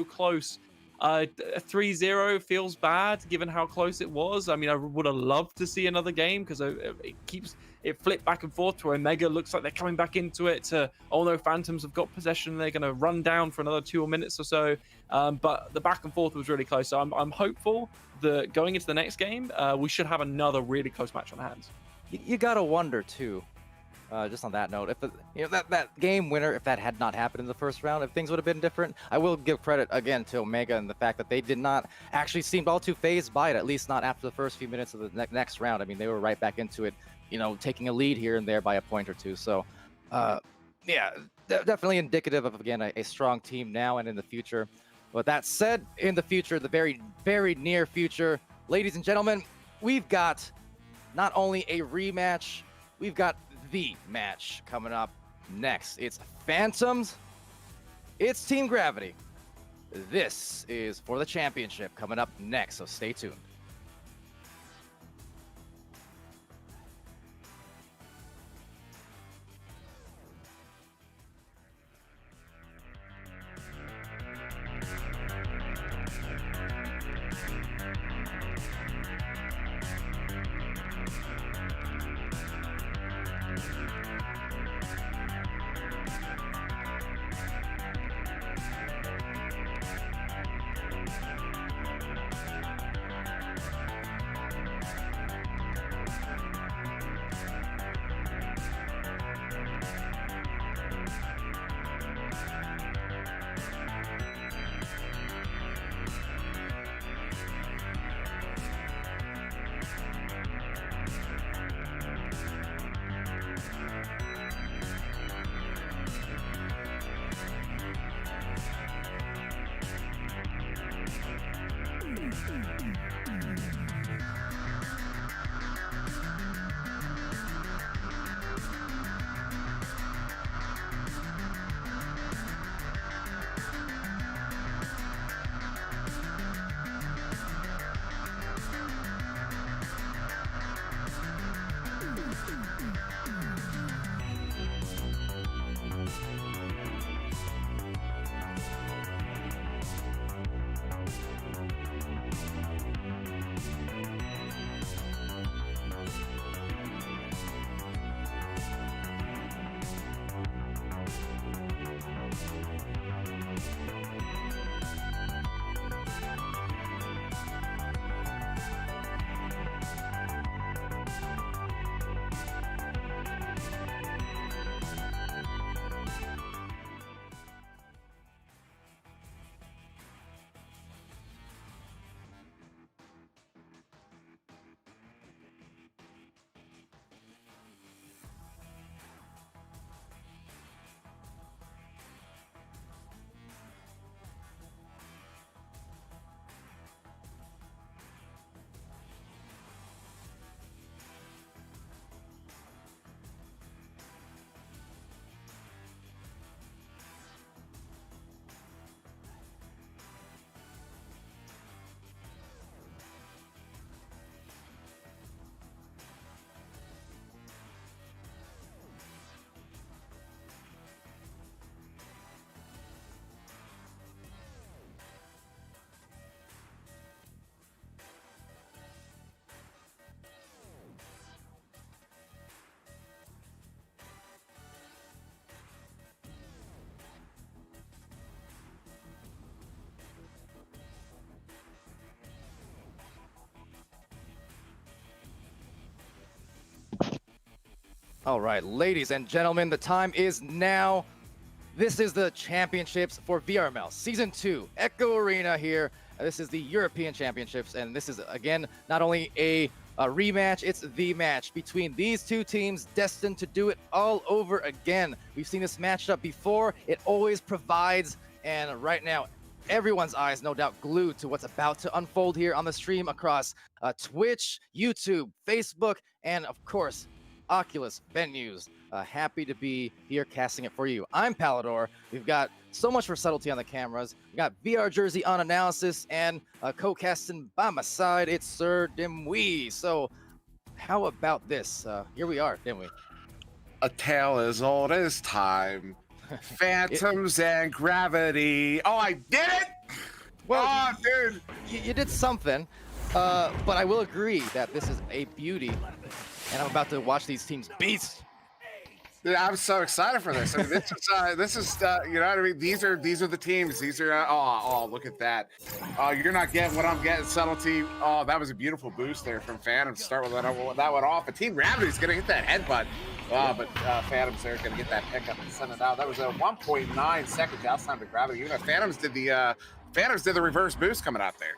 close. 3-0 feels bad given how close it was. I mean, I would have loved to see another game because it flipped back and forth to Omega. Looks like they're coming back into it to, oh no, Phantoms have got possession. They're going to run down for another 2 minutes or so. But the back and forth was really close. So I'm hopeful that going into the next game, we should have another really close match on our hands. You got to wonder too, just on that note, if that game winner, if that had not happened in the first round, if things would have been different. I will give credit again to Omega and the fact that they did not actually seem all too phased by it, at least not after the first few minutes of the next round. I mean, they were right back into it, taking a lead here and there by a point or two. So, yeah, definitely indicative of, again, a strong team now and in the future. But that said, in the future, the very, very near future, ladies and gentlemen, we've got not only a rematch, we've got the match coming up next. It's Phantoms. It's Team Gravity. This is for the championship coming up next, so stay tuned. All right, ladies and gentlemen, the time is now. This is the championships for VRML Season 2, Echo Arena here. This is the European Championships, and this is, again, not only a rematch, it's the match between these two teams destined to do it all over again. We've seen this matched up before. It always provides, and right now, everyone's eyes no doubt glued to what's about to unfold here on the stream across Twitch, YouTube, Facebook, and of course, Oculus venues. Happy to be here casting it for you. I'm Palidore. We've got so much for subtlety on the cameras. We got VR Jersey on analysis, and co-casting by my side, it's SirDimwi. So how about this? Here we are, didn't we? A tale as old as time. Phantoms and gravity. Oh, I did it! Well, dude. You did something, but I will agree that this is a beauty, and I'm about to watch these teams beast. Dude, I'm so excited for this. I mean, this is you know what I mean? These are the teams. These are oh, look at that. You're not getting what I'm getting, subtlety. Oh, that was a beautiful boost there from Phantom to start with that one off. But Team Gravity's gonna hit that headbutt. But Phantoms there gonna get that pickup and send it out. That was a 1.9 second down time to Gravity. You know, Phantoms did the reverse boost coming out there.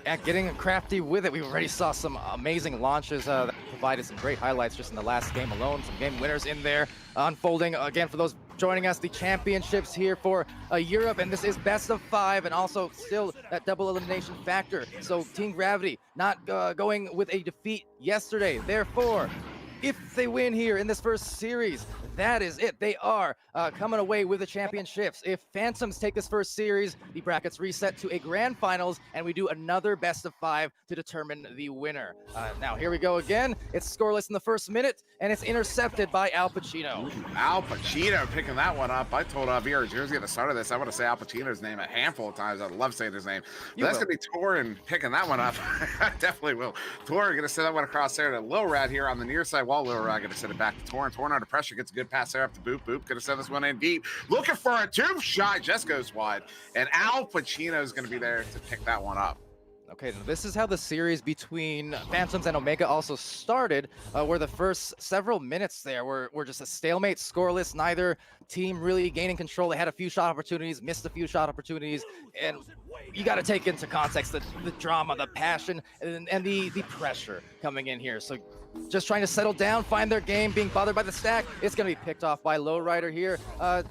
At getting crafty with it, we already saw some amazing launches that provided some great highlights just in the last game alone. Some game winners in there unfolding again for those joining us. The championships here for Europe, and this is best of 5, and also still that double elimination factor. So Team Gravity not going with a defeat yesterday. Therefore, if they win here in this first series, that is it. They are coming away with the championships. If Phantoms take this first series, the brackets reset to a grand finals, and we do another best of 5 to determine the winner. Now, here we go again. It's scoreless in the first minute, and it's intercepted by Al Pacino. Al Pacino picking that one up. I told VR Jersey at the start of this, I want to say Al Pacino's name a handful of times. I love saying his name. But that's going to be Torin picking that one up. I definitely will. Torin going to send that one across there to Lil Rad here on the near side, while Lil Rad going to send it back to Torin. Torin under pressure, gets a good pass there up to Boop. Boop going to send this one in deep. Looking for a tube shot, just goes wide. And Al Pacino is going to be there to pick that one up. Okay, this is how the series between Phantoms and Omega also started, where the first several minutes there were just a stalemate, scoreless, neither team really gaining control. They had a few shot opportunities, missed a few shot opportunities, and you got to take into context the drama, the passion, and the pressure coming in here. So just trying to settle down, find their game, being bothered by the stack. It's going to be picked off by Lowrider here,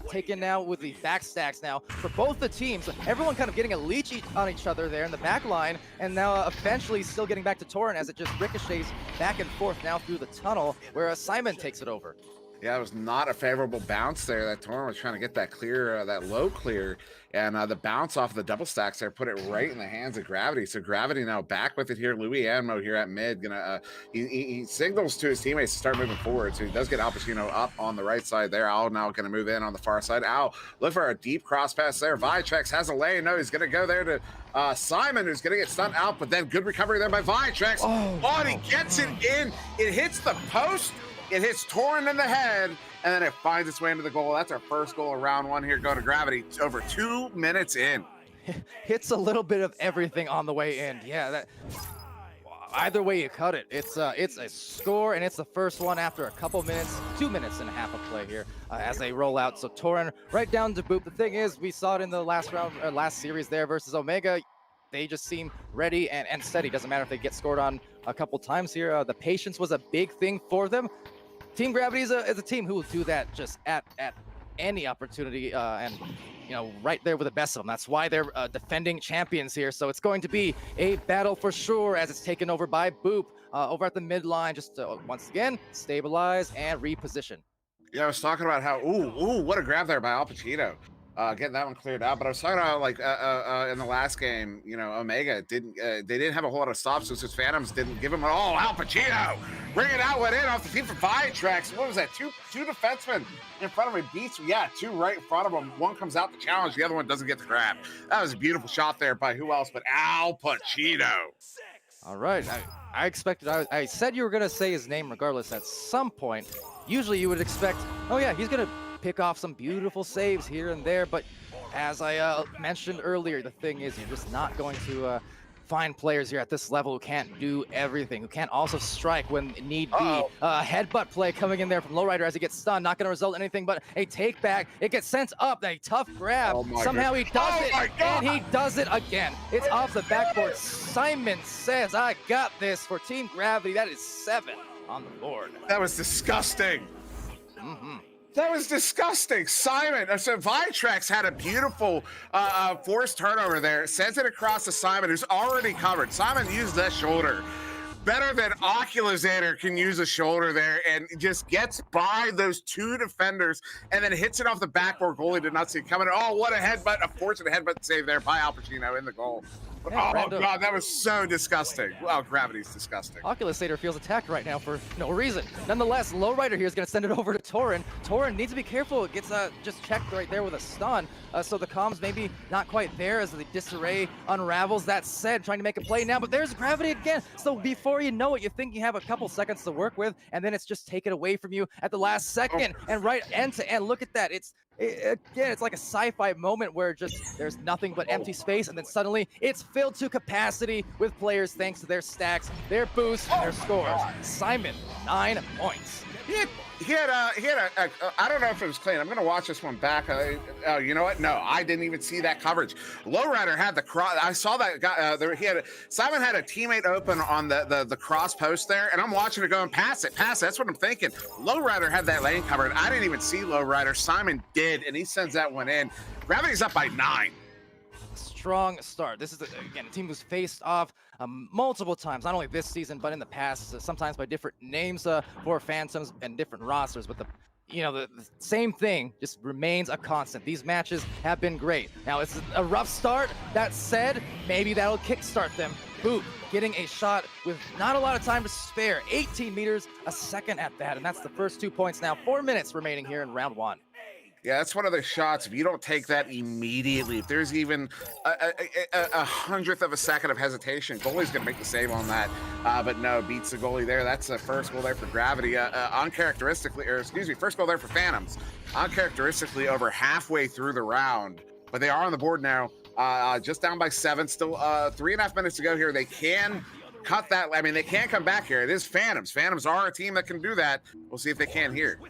taken now with the back stacks now for both the teams. Everyone kind of getting a leech on each other there in the back line, and now eventually still getting back to Torin as it just ricochets back and forth now through the tunnel where Simon takes it over. Yeah, it was not a favorable bounce there. That Torin was trying to get that clear, that low clear, and the bounce off the double stacks there put it right in the hands of Gravity. So Gravity now back with it here. Louis Ammo here at mid, gonna he signals to his teammates to start moving forward. So he does get Al Pacino up on the right side there. Al now gonna move in on the far side. Al look for a deep cross pass there. Vitrax has a lane. No, he's gonna go there to Simon, who's gonna get stunned out, but then good recovery there by Vitrax. Oh, and he gets it in. It hits the post. It hits Torin in the head, and then it finds its way into the goal. That's our first goal of round 1 here. Go to Gravity. It's over 2 minutes in. Hits a little bit of everything on the way in. Yeah, that. Either way you cut it, it's a score, and it's the first one after a couple minutes, 2 minutes and a half of play here as they roll out. So Torin right down to Boop. The thing is, we saw it in the last round, last series there versus Omega. They just seem ready and steady. Doesn't matter if they get scored on a couple times here. The patience was a big thing for them. Team Gravity is a team who will do that just at any opportunity, and right there with the best of them. That's why they're defending champions here. So it's going to be a battle for sure as it's taken over by Boop over at the midline. Just once again stabilize and reposition. Yeah, I was talking about how what a grab there by Al Pacino. Getting that one cleared out, but I was talking about like in the last game, Omega didn't they didn't have a whole lot of stops, so his Phantoms didn't give him Al Pacino bring it out, went in off the team for Vitrax. What was that? Two defensemen in front of him. Beats, yeah, 2 right in front of him. One comes out to challenge, the other one doesn't get the grab. That was a beautiful shot there by who else but Al Pacino. All right, I expected. I said you were gonna say his name regardless at some point. Usually you would expect, oh yeah, he's gonna pick off some beautiful saves here and there, but as I mentioned earlier, the thing is you're just not going to find players here at this level who can't do everything, who can't also strike when need be. Headbutt play coming in there from Lowrider as he gets stunned, not going to result in anything but a take back. It gets sent up, a tough grab. Somehow he does it, and he does it again. It's off the backboard. Simon says, I got this for Team Gravity. That is 7 on the board. That was disgusting. That was disgusting. Simon, so Vitrax had a beautiful forced turnover there. Sends it across to Simon, who's already covered. Simon used that shoulder better than Oculasator can use a shoulder there, and just gets by those 2 defenders and then hits it off the backboard. Goalie did not see it coming. Oh, what a headbutt. A fortunate headbutt save there by Al Pacino in the goal. Yeah, God, that was so disgusting. Wow, Gravity's disgusting. Oculasator feels attacked right now for no reason. Nonetheless, Lowrider here is going to send it over to Torin. Torin needs to be careful. It gets just checked right there with a stun. So the comms maybe not quite there as the disarray unravels. That said, trying to make a play now, but there's Gravity again. So before you know it, you think you have a couple seconds to work with, and then it's just taken away from you at the last second. And right end to end, look at that. Again, it's like a sci-fi moment where just there's nothing but empty space, and then suddenly it's filled to capacity with players thanks to their stacks, their boosts, and their scores. Simon, 9 points. He had a I don't know if it was clean. I'm going to watch this one back. You know what? No, I didn't even see that coverage. Lowrider had the cross. I saw that guy. Simon had a teammate open on the cross post there, and I'm watching it go and pass it. That's what I'm thinking. Lowrider had that lane covered. I didn't even see Lowrider. Simon did, and he sends that one in. Gravity's up by 9. strong start. This is, again, a team who's faced off multiple times, not only this season, but in the past, sometimes by different names for Phantoms and different rosters. But the same thing just remains a constant. These matches have been great. Now, it's a rough start. That said, maybe that'll kickstart them. Boop, getting a shot with not a lot of time to spare. 18 meters a second at that, and that's the first 2 points now. 4 minutes remaining here in round 1. Yeah, that's one of the shots. If you don't take that immediately, if there's even a hundredth of a second of hesitation, goalie's going to make the save on that. But no, beats the goalie there. That's the first goal there for Gravity. Uncharacteristically, or excuse me, first goal there for Phantoms. Uncharacteristically over halfway through the round. But they are on the board now, just down by 7. Still 3.5 minutes to go here. They can cut that. I mean, they can come back here. It is Phantoms. Phantoms are a team that can do that. We'll see if they can here.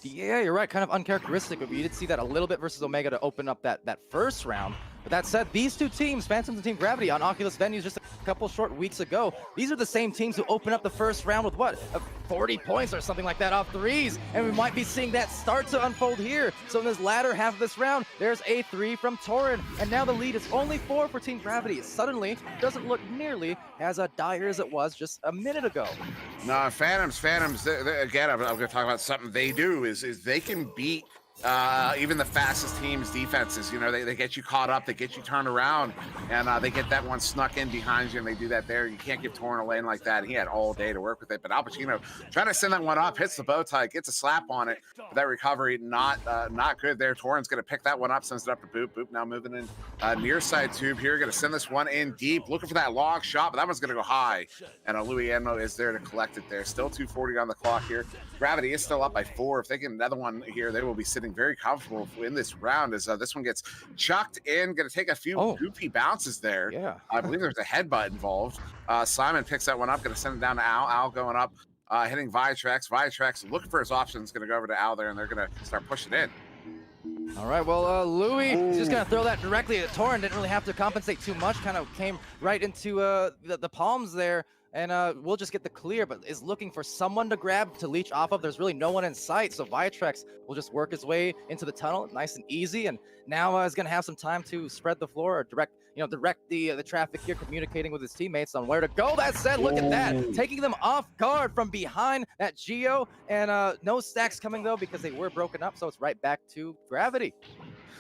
Yeah, you're right. Kind of uncharacteristic, but you did see that a little bit versus Omega to open up that first round. But that said, these two teams, Phantoms and Team Gravity, on Oculus venues just a couple short weeks ago, these are the same teams who open up the first round with what, 40 points or something like that off threes, and we might be seeing that start to unfold here. So in this latter half of this round, there's a 3 from Torin, and now the lead is only 4 for Team Gravity. It suddenly doesn't look nearly as dire as it was just a minute ago. No, Phantoms, again, I'm going to talk about something they do is they can beat even the fastest teams' defenses. You know, they get you caught up, they get you turned around, and they get that one snuck in behind you, and they do that there. You can't give Torrin a lane like that. He had all day to work with it, but Al Pacino trying to send that one up, hits the bow tie, gets a slap on it. But that recovery, not good there. Torrin's going to pick that one up, sends it up to Boop. Boop now moving in near side tube here, going to send this one in deep, looking for that long shot, but that one's going to go high, and Louis Enmo is there to collect it there. Still 2:40 on the clock here. Gravity is still up by 4. If they get another one here, they will be sitting very comfortable in this round as this one gets chucked in. Going to take a few goofy bounces there. Yeah. I believe there's a headbutt involved. Simon picks that one up, going to send it down to Al. Al going up, hitting Viatrax. Viatrax looking for his options, going to go over to Al there, and they're going to start pushing in. All right, well, Louis is just going to throw that directly at Torrin. Didn't really have to compensate too much. Kind of came right into the palms there. And we'll just get the clear, but is looking for someone to grab, to leech off of. There's really no one in sight, so Viatrax will just work his way into the tunnel, nice and easy. And now is going to have some time to spread the floor or direct the traffic here, communicating with his teammates on where to go. That said, look at that, taking them off guard from behind that Geo. And no stacks coming, though, because they were broken up, so it's right back to Gravity.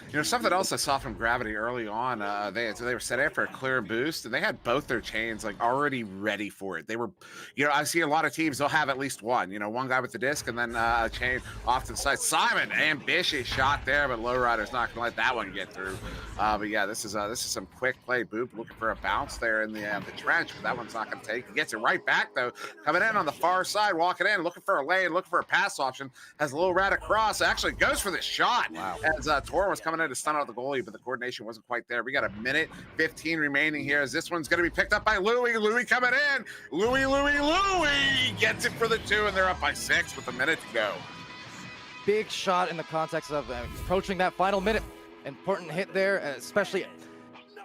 You know, something else I saw from Gravity early on, they were set up for a clear boost, and they had both their chains like already ready for it. They were, you know, I see a lot of teams, they'll have at least one, you know, one guy with the disc and then a chain off to the side. Simon, ambitious shot there, but Lowrider's not gonna let that one get through. But yeah, this is some quick play. Boop looking for a bounce there in the trench, but that one's not gonna take. He gets it right back though, coming in on the far side, walking in, looking for a lane, looking for a pass option, has Lowrider across, actually goes for the shot. Wow. As Torrin was coming in to stun out the goalie, but the coordination wasn't quite there. We got a minute 15 remaining here as this one's going to be picked up by Louis. Louis coming in. Louis gets it for the 2, and they're up by 6 with a minute to go. Big shot in the context of approaching that final minute. Important hit there, especially,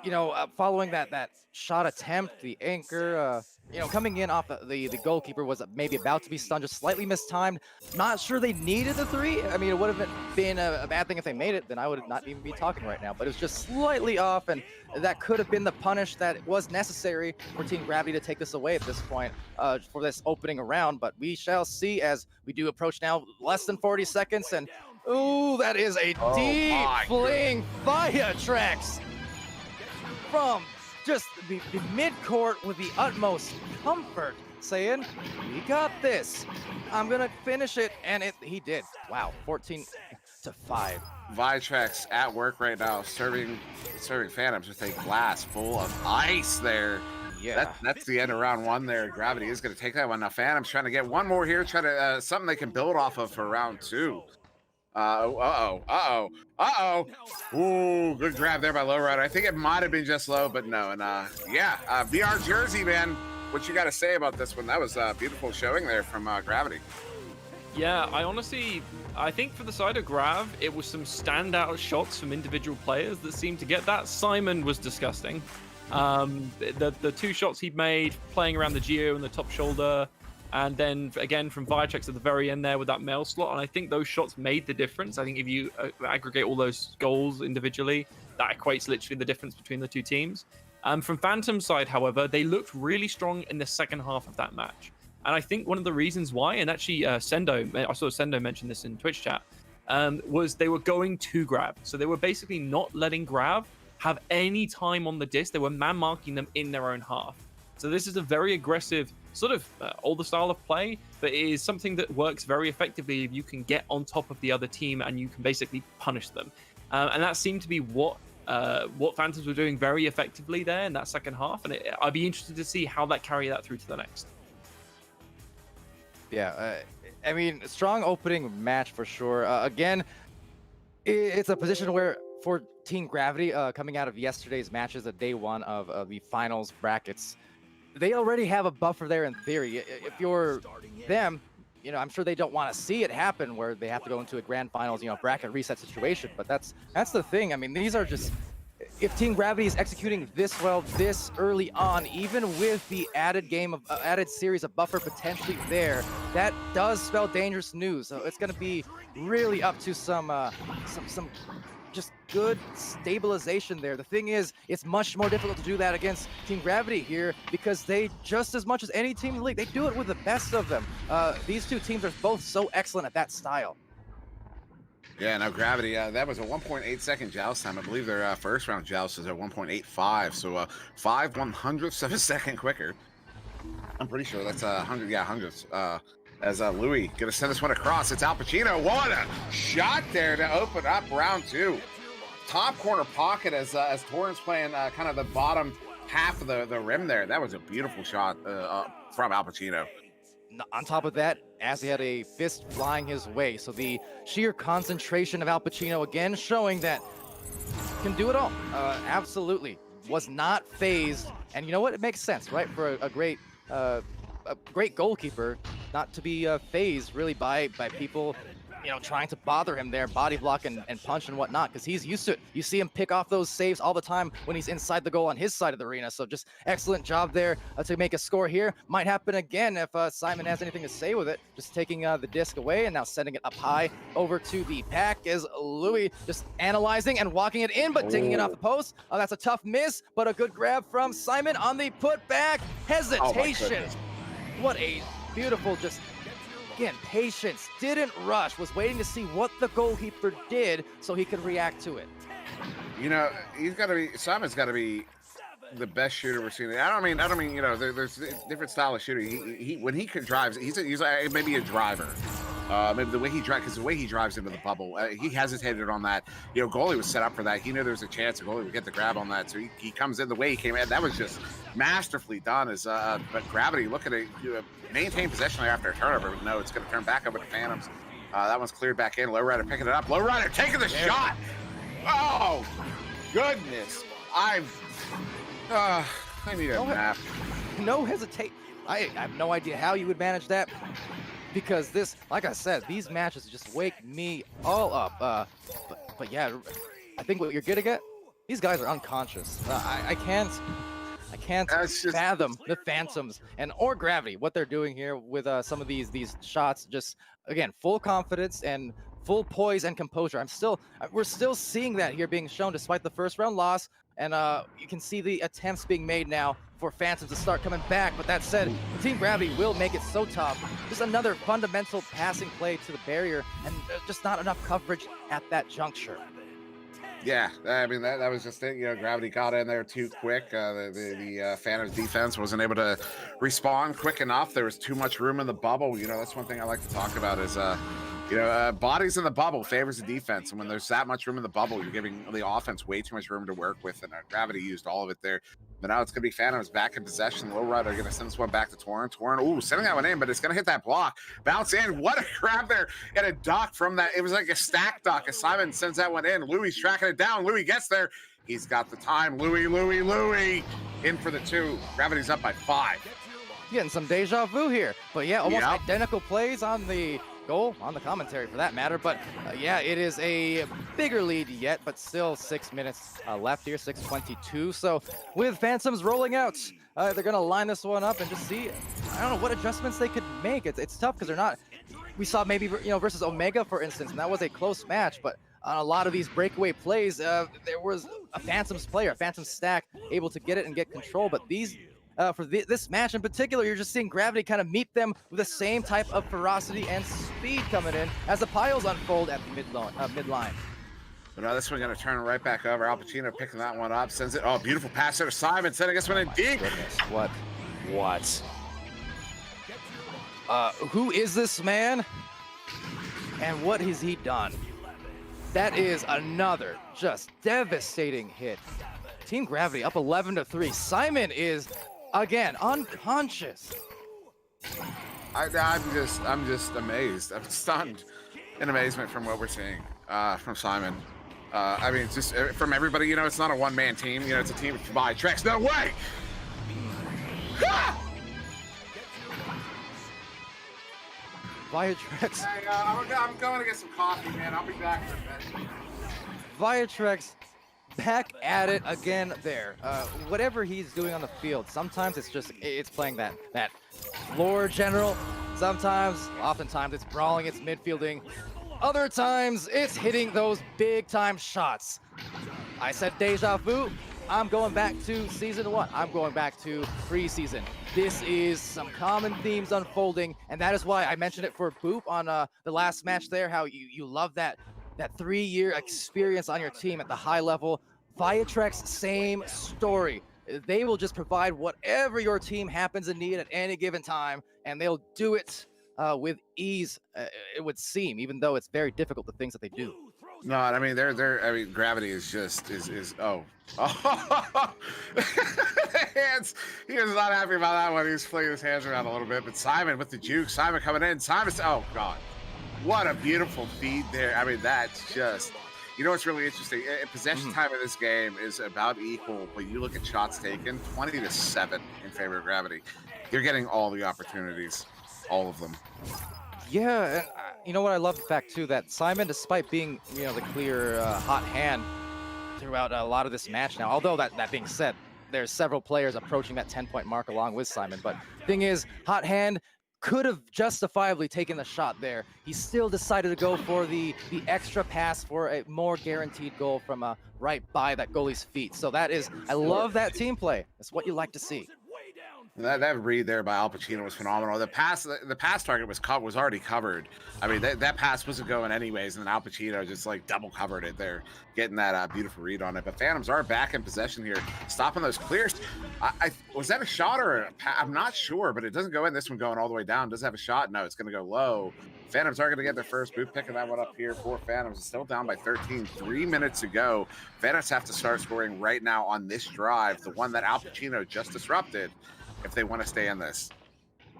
you know, following that shot attempt, the anchor, you know, coming in off the goalkeeper was maybe about to be stunned, just slightly mistimed. Not sure they needed the 3. I mean, it would have been a bad thing if they made it, then I would not even be talking right now. But it was just slightly off, and that could have been the punish that was necessary for Team Gravity to take this away at this point for this opening round. But we shall see as we do approach now less than 40 seconds. And, ooh, that is a deep fling Viatrax from just the mid-court with the utmost comfort, saying, we got this. I'm going to finish it. And he did. Wow, 14-5. Viatrax at work right now, serving Phantoms with a glass full of ice there. Yeah, that's the end of round 1 there. Gravity is going to take that one. Now Phantom's trying to get one more here, try to something they can build off of for round 2. Ooh, good grab there by Lowrider. I think it might have been just low, but no. And VR Jersey, man, what you got to say about this one? That was a beautiful showing there from Gravity. Yeah, I think for the side of Grav, it was some standout shots from individual players that seemed to get that. Simon was disgusting. The 2 shots he made, playing around the Geo and the top shoulder, and then again from Viatrax at the very end there with that mail slot, and I think those shots made the difference. I think if you aggregate all those goals individually, that equates literally the difference between the two teams. From Phantom's side, however, they looked really strong in the second half of that match. And I think one of the reasons why, and actually Sendo, I saw Sendo mention this in Twitch chat, was they were going to grab. So they were basically not letting grab have any time on the disc. They were man-marking them in their own half. So this is a very aggressive, sort of older style of play, but it is something that works very effectively if you can get on top of the other team and you can basically punish them. And that seemed to be what Phantoms were doing very effectively there in that second half. And I'd be interested to see how that carry that through to the next. Yeah, I mean, strong opening match for sure. Again, it's a position where for Team Gravity, coming out of yesterday's matches, the day one of the finals brackets, they already have a buffer there in theory. If you're them, you know, I'm sure they don't want to see it happen where they have to go into a grand finals, you know, bracket reset situation. But that's the thing. I mean, these are just, if Team Gravity is executing this well this early on, even with the added game of added series of buffer potentially there, that does spell dangerous news. So it's going to be really up to some just good stabilization there. The thing is, it's much more difficult to do that against Team Gravity here because they, just as much as any team in the league, they do it with the best of them. These two teams are both so excellent at that style. Yeah, now Gravity, that was a 1.8 second joust time. I believe their first round joust is at 1.85, so 5/100ths of a second quicker. I'm pretty sure that's 100, hundredths. As Louis gonna send this one across. It's Al Pacino. What a shot there to open up round two. Top corner pocket as Torrance playing kind of the bottom half of the rim there. That was a beautiful shot from Al Pacino. On top of that, as he had a fist flying his way. So the sheer concentration of Al Pacino again showing that can do it all. Absolutely. Was not phased. And you know what? It makes sense, right? For a great goalkeeper not to be phased really by people, you know, trying to bother him there, body block and punch and whatnot, because he's used to it. You see him pick off those saves all the time when he's inside the goal on his side of the arena. So just excellent job there to make a score here. Might happen again if Simon has anything to say with it. Just taking the disc away and now sending it up high over to the pack is Louis, just analyzing and walking it in, but taking it off the post. Oh, that's a tough miss, but a good grab from Simon on the putback. Hesitation. What a beautiful, just again, patience, didn't rush, was waiting to see what the goalkeeper did so he could react to it. You know, Simon's got to be the best shooter we're seeing. I don't mean, you know, there's different style of shooting. He when he drives, he's like maybe a driver. Maybe the way he drives, because the way he drives into the bubble, he hesitated on that. You know, goalie was set up for that. He knew there was a chance the goalie would get the grab on that. So he comes in the way he came in. That was just masterfully done. But Gravity, look at it, maintain possession after a turnover. But no, it's going to turn back over to Phantoms. That one's cleared back in. Lowrider picking it up. Lowrider taking the shot. Oh, goodness. I need a nap. No hesitate. I have no idea how you would manage that. Because this, like I said, these matches just wake me all up. But yeah, I think what you're getting at, these guys are unconscious. I can't fathom the Phantoms or Gravity, what they're doing here with some of these shots. Just again, full confidence and full poise and composure. We're still seeing that here being shown despite the first round loss. And you can see the attempts being made now for Phantoms to start coming back. But that said, Team Gravity will make it so tough. Just another fundamental passing play to the barrier and just not enough coverage at that juncture. Yeah, I mean, that was just it. You know, Gravity got in there too quick. The Phantoms defense wasn't able to respond quick enough. There was too much room in the bubble. You know, that's one thing I like to talk about is, you know, bodies in the bubble favors the defense. And when there's that much room in the bubble, you're giving the offense way too much room to work with. And Gravity used all of it there. But now it's going to be Phantoms back in possession. Lowrider going to send this one back to Torrin. Torrin, sending that one in, but it's going to hit that block. Bounce in. What a grab there. And a duck from that. It was like a stack duck as Simon sends that one in. Louis tracking it down. Louis gets there. He's got the time. Louis in for the 2. Gravity's up by 5. Getting some deja vu here. But yeah, almost identical plays on the goal, on the commentary for that matter. But yeah, it is a bigger lead yet, but still 6 minutes left here, 6:22. So with Phantoms rolling out, they're going to line this one up and just see, I don't know what adjustments they could make. It's tough because they're not, we saw maybe, you know, versus Omega, for instance, and that was a close match, but on a lot of these breakaway plays, there was a Phantoms player, a Phantom stack, able to get it and get control. But these, for this match in particular, you're just seeing Gravity kind of meet them with the same type of ferocity and speed coming in as the piles unfold at the midline. But now this one going to turn right back over. Al Pacino picking that one up, sends it. Oh, beautiful pass there to Simon, sending this one in deep. Goodness, what? Who is this man? And what has he done? That is another just devastating hit. Team Gravity up 11-3. Simon is again unconscious. I'm just amazed. I'm stunned in amazement from what we're seeing from Simon. I mean, just from everybody. You know, it's not a one-man team. You know, it's a team by Trex. No way. Viatrex. Hey, I'm going to get some coffee, man. I'll be back for a bit. Viatrex back at it again there. Whatever he's doing on the field, sometimes it's playing that floor general. Oftentimes it's brawling, it's midfielding. Other times it's hitting those big time shots. I said deja vu. I'm going back to season 1. I'm going back to preseason. This is some common themes unfolding, and that is why I mentioned it for Boop on the last match there, how you love that 3-year experience on your team at the high level. Viatrex, same story. They will just provide whatever your team happens to need at any given time, and they'll do it with ease, it would seem, even though it's very difficult, the things that they do. No, I mean I mean Gravity is just oh hands. He was not happy about that one. He was flinging his hands around a little bit. But Simon with the juke, Simon coming in. Simon's oh god, what a beautiful feed there. I mean that's just, you know what's really interesting. Possession time in this game is about equal, but you look at shots taken, 20-7 in favor of Gravity. They're getting all the opportunities, all of them. Yeah, and you know what I love the fact too, that Simon, despite being, you know, the clear hot hand throughout a lot of this match now, although that being said, there's several players approaching that 10-point mark along with Simon, but thing is, hot hand could have justifiably taken the shot there. He still decided to go for the extra pass for a more guaranteed goal from right by that goalie's feet. So that is, I love that team play. That's what you like to see. That read there by Al Pacino was phenomenal. The pass target was already covered. I mean, that pass wasn't going anyways, and then Al Pacino just like double covered it there, getting that beautiful read on it. But Phantoms are back in possession here, stopping those clears. Was that a shot or I'm not sure, but it doesn't go in. This one going all the way down. Does it have a shot? No, it's going to go low. Phantoms are going to get their first boot, picking that one up here for Phantoms. It's still down by 13, 3 minutes to go. Phantoms have to start scoring right now on this drive, the one that Al Pacino just disrupted, if they want to stay in this.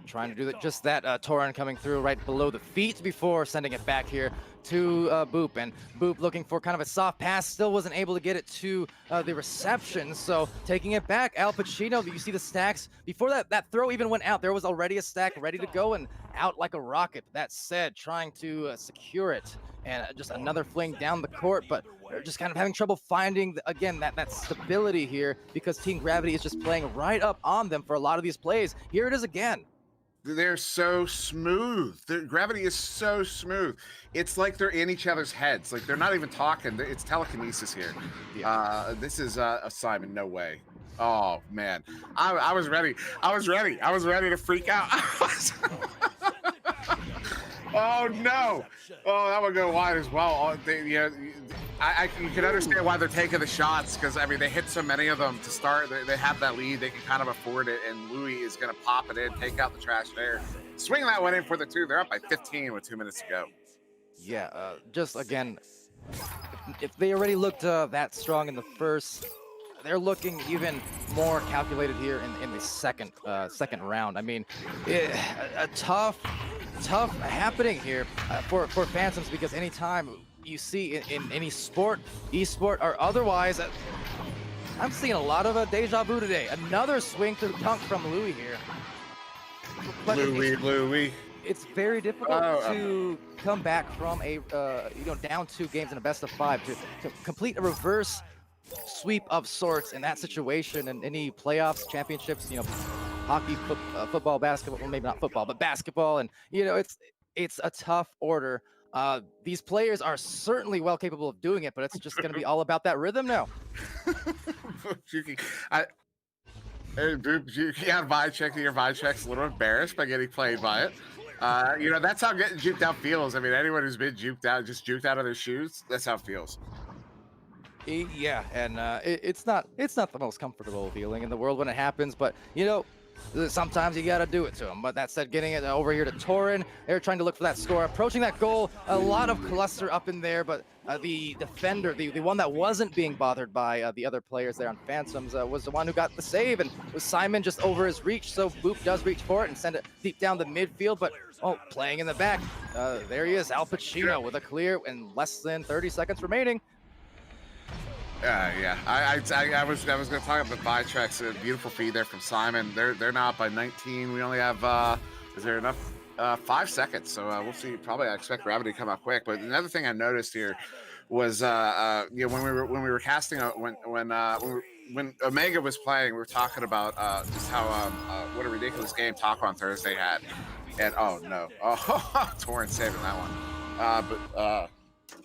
Trying to do that, just that Torin coming through right below the feet before sending it back here to Boop. And Boop looking for kind of a soft pass, still wasn't able to get it to the reception. So taking it back, Al Pacino, you see the stacks. Before that throw even went out, there was already a stack ready to go and out like a rocket. That said, trying to secure it. And just another fling down the court, but they're just kind of having trouble finding, again, that stability here because Team Gravity is just playing right up on them for a lot of these plays. Here it is again. They're so smooth. Gravity is so smooth. It's like they're in each other's heads. Like they're not even talking. It's telekinesis here. Yeah. This is Simon. No way. Oh man, I was ready. I was ready to freak out. Oh no! Oh, that would go wide as well. You can understand why they're taking the shots because I mean they hit so many of them to start. They have that lead. They can kind of afford it, and Louis is going to pop it in, take out the trash there, swing that one in for the 2. They're up by 15 with 2 minutes to go. Yeah, just again, if they already looked that strong in the first, they're looking even more calculated here in the second round. I mean, a tough happening here for Phantoms because anytime you see in any sport, esport or otherwise, I'm seeing a lot of deja vu today. Another swing to the dunk from Louis here. But Louis. It's very difficult to come back from a down 2 games in a best of 5 to complete a reverse sweep of sorts in that situation. And any playoffs, championships, hockey, football, basketball, well, maybe not football, but basketball. And, it's a tough order. These players are certainly well capable of doing it, but it's just going to be all about that rhythm now. Vicheck's a little embarrassed by getting played by it. That's how getting juked out feels. I mean, anyone who's been juked out of their shoes, that's how it feels. Yeah, and it's not the most comfortable feeling in the world when it happens, but sometimes you gotta do it to them. But that said, getting it over here to Torin, they're trying to look for that score, approaching that goal. A lot of cluster up in there, but the defender, the one that wasn't being bothered by the other players there on Phantoms, was the one who got the save, and was Simon just over his reach. So Boop does reach for it and send it deep down the midfield, but playing in the back, there he is, Al Pacino with a clear and less than 30 seconds remaining. Yeah. I was going to talk about the Vicheck's a beautiful feed there from Simon. They're now up by 19. We only have is there enough 5 seconds? So we'll see. Probably I expect Gravity to come out quick. But another thing I noticed here was when we were casting when Omega was playing, we were talking about just how what a ridiculous game Taco on Thursday had. And oh no, Torrent saving that one.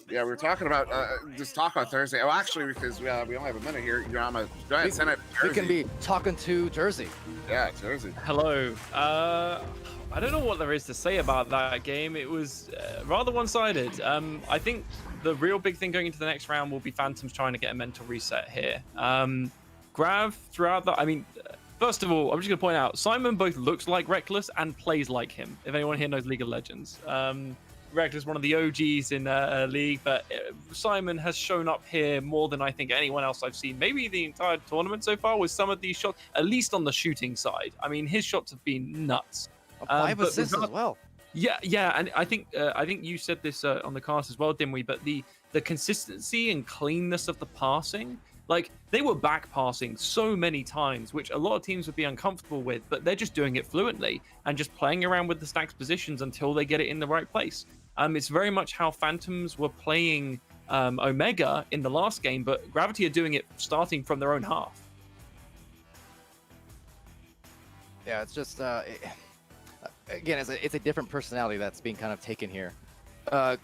Yeah, we were talking about just talk on Thursday. Oh, actually, because we only have a minute here, go ahead, send it. We can be talking to Jersey. Yeah, Jersey. Hello. I don't know what there is to say about that game. It was rather one-sided. I think the real big thing going into the next round will be Phantoms trying to get a mental reset here. Grav, throughout that, I mean, first of all, I'm just going to point out, Simon both looks like Reckless and plays like him, if anyone here knows League of Legends. Reckless, one of the OGs in League, but Simon has shown up here more than I think anyone else I've seen, maybe the entire tournament so far, with some of these shots, at least on the shooting side. I mean, his shots have been nuts. 5 assists as well. Yeah, and I think you said this on the cast as well, Dimwi, but the consistency and cleanness of the passing, like they were back passing so many times, which a lot of teams would be uncomfortable with, but they're just doing it fluently and just playing around with the stacks positions until they get it in the right place. It's very much how Phantoms were playing Omega in the last game, but Gravity are doing it starting from their own half. Yeah, it's just again, it's a different personality that's being kind of taken here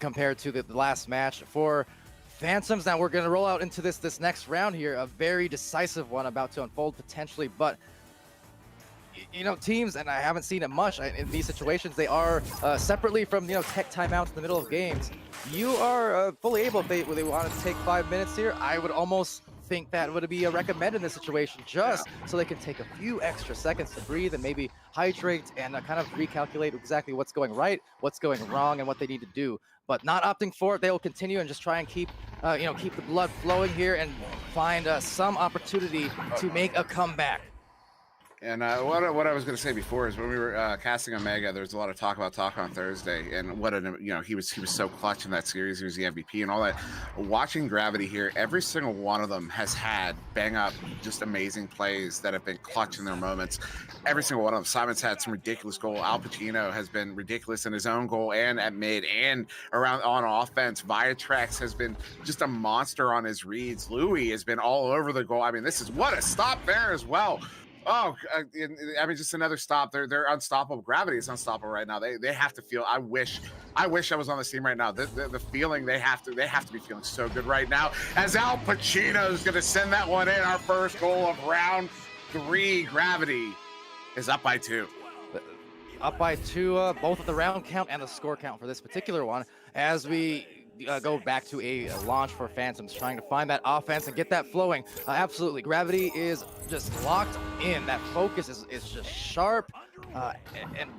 compared to the last match for Phantoms. Now we're going to roll out into this next round here, a very decisive one about to unfold potentially, but teams, and I haven't seen it much in these situations, they are separately from tech timeouts in the middle of games. You are fully able, if they want to take 5 minutes here, I would almost think that would be a recommend in this situation, just so they can take a few extra seconds to breathe and maybe hydrate and kind of recalculate exactly what's going right, what's going wrong, and what they need to do. But not opting for it, they will continue and just try and keep the blood flowing here and find some opportunity to make a comeback. And what I was going to say before is when we were casting Omega, there was a lot of talk about Taco on Thursday, and he was so clutch in that series. He was the MVP and all that. Watching Gravity here, every single one of them has had bang up, just amazing plays that have been clutch in their moments. Every single one of them. Simon's had some ridiculous goal. Al Pacino has been ridiculous in his own goal and at mid and around on offense. Viatrex has been just a monster on his reads. Louis has been all over the goal. I mean, what a stop there as well. Oh, I mean, just another stop. They're unstoppable. Gravity is unstoppable right now. They have to feel. I wish I was on this team right now. The feeling they have to be feeling so good right now. As Al Pacino is going to send that one in, our first goal of round 3. Gravity is up by 2. Up by 2, both at the round count and the score count for this particular one. As we go back to a launch for Phantoms, trying to find that offense and get that flowing. Absolutely, Gravity is just locked in. That focus is just sharp and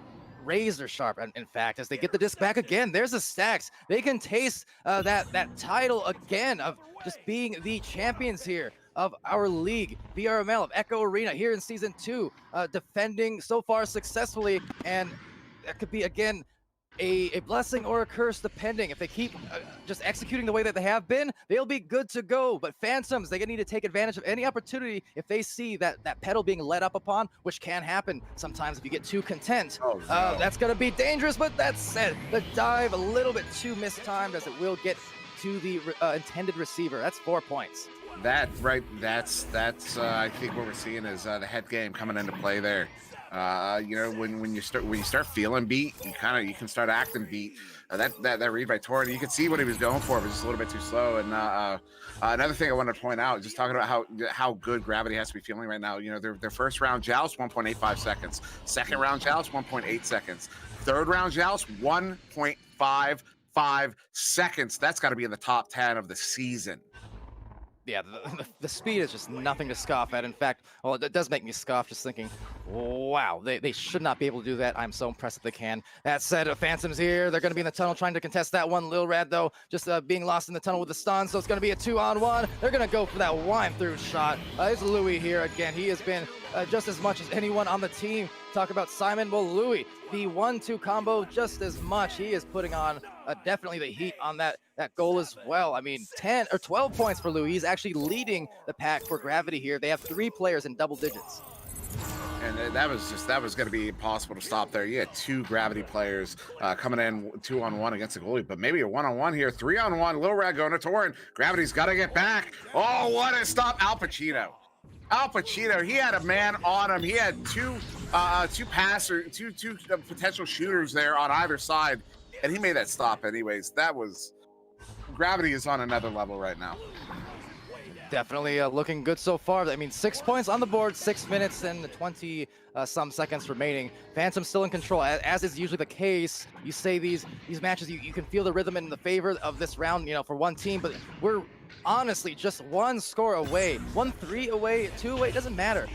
razor sharp. And in fact, as they get the disc back again, there's the stacks. They can taste that title again of just being the champions here of our league, VRML of Echo Arena here in Season 2, defending so far successfully, and that could be again a blessing or a curse, depending. If they keep just executing the way that they have been, they'll be good to go. But Phantoms, they need to take advantage of any opportunity if they see that pedal being let up upon, which can happen sometimes if you get too content. Oh, no. That's going to be dangerous, but that said, the dive a little bit too mistimed, as it will get to the intended receiver. That's 4 points. That's I think what we're seeing is the head game coming into play there. You know, when you start feeling beat, you can start acting beat. That read by Torin, you could see what he was going for, but just a little bit too slow. And another thing I wanted to point out, just talking about how good Gravity has to be feeling right now. You know, their first round joust 1.85 seconds, second round joust 1.8 seconds, third round joust 1.55 seconds. That's got to be in the top 10 of the season. Yeah, the speed is just nothing to scoff at. In fact, well, it does make me scoff just thinking, wow, they should not be able to do that. I'm so impressed that they can. That said, Phantom's here. They're going to be in the tunnel trying to contest that one. Lil Rad, though, just being lost in the tunnel with the stun, so it's going to be a 2-on-1. They're going to go for that wind-through shot. It's Louis here again. He has been just as much as anyone on the team. Talk about Simon. Well, Louis, the 1-2 combo just as much. He is putting on definitely the heat on that goal as well. I mean, 10 or 12 points for Louis. He's actually leading the pack for Gravity here. They have 3 players in double digits. And that was going to be impossible to stop there. You had 2 Gravity players coming in 2-on-1 against the goalie, but maybe a 1-on-1 here, 3-on-1. Lil Rad going to Torin. Gravity's got to get back. Oh, what a stop! Al Pacino, he had a man on him. He had two potential shooters there on either side, and he made that stop anyways. Gravity is on another level right now. Definitely looking good so far. I mean, 6 points on the board, 6 minutes and 20 some seconds remaining. Phantom still in control, as is usually the case. You say these matches, you can feel the rhythm in the favor of this round, you know, for one team, but we're honestly just 1 score away, 1-3 away, 2 away, it doesn't matter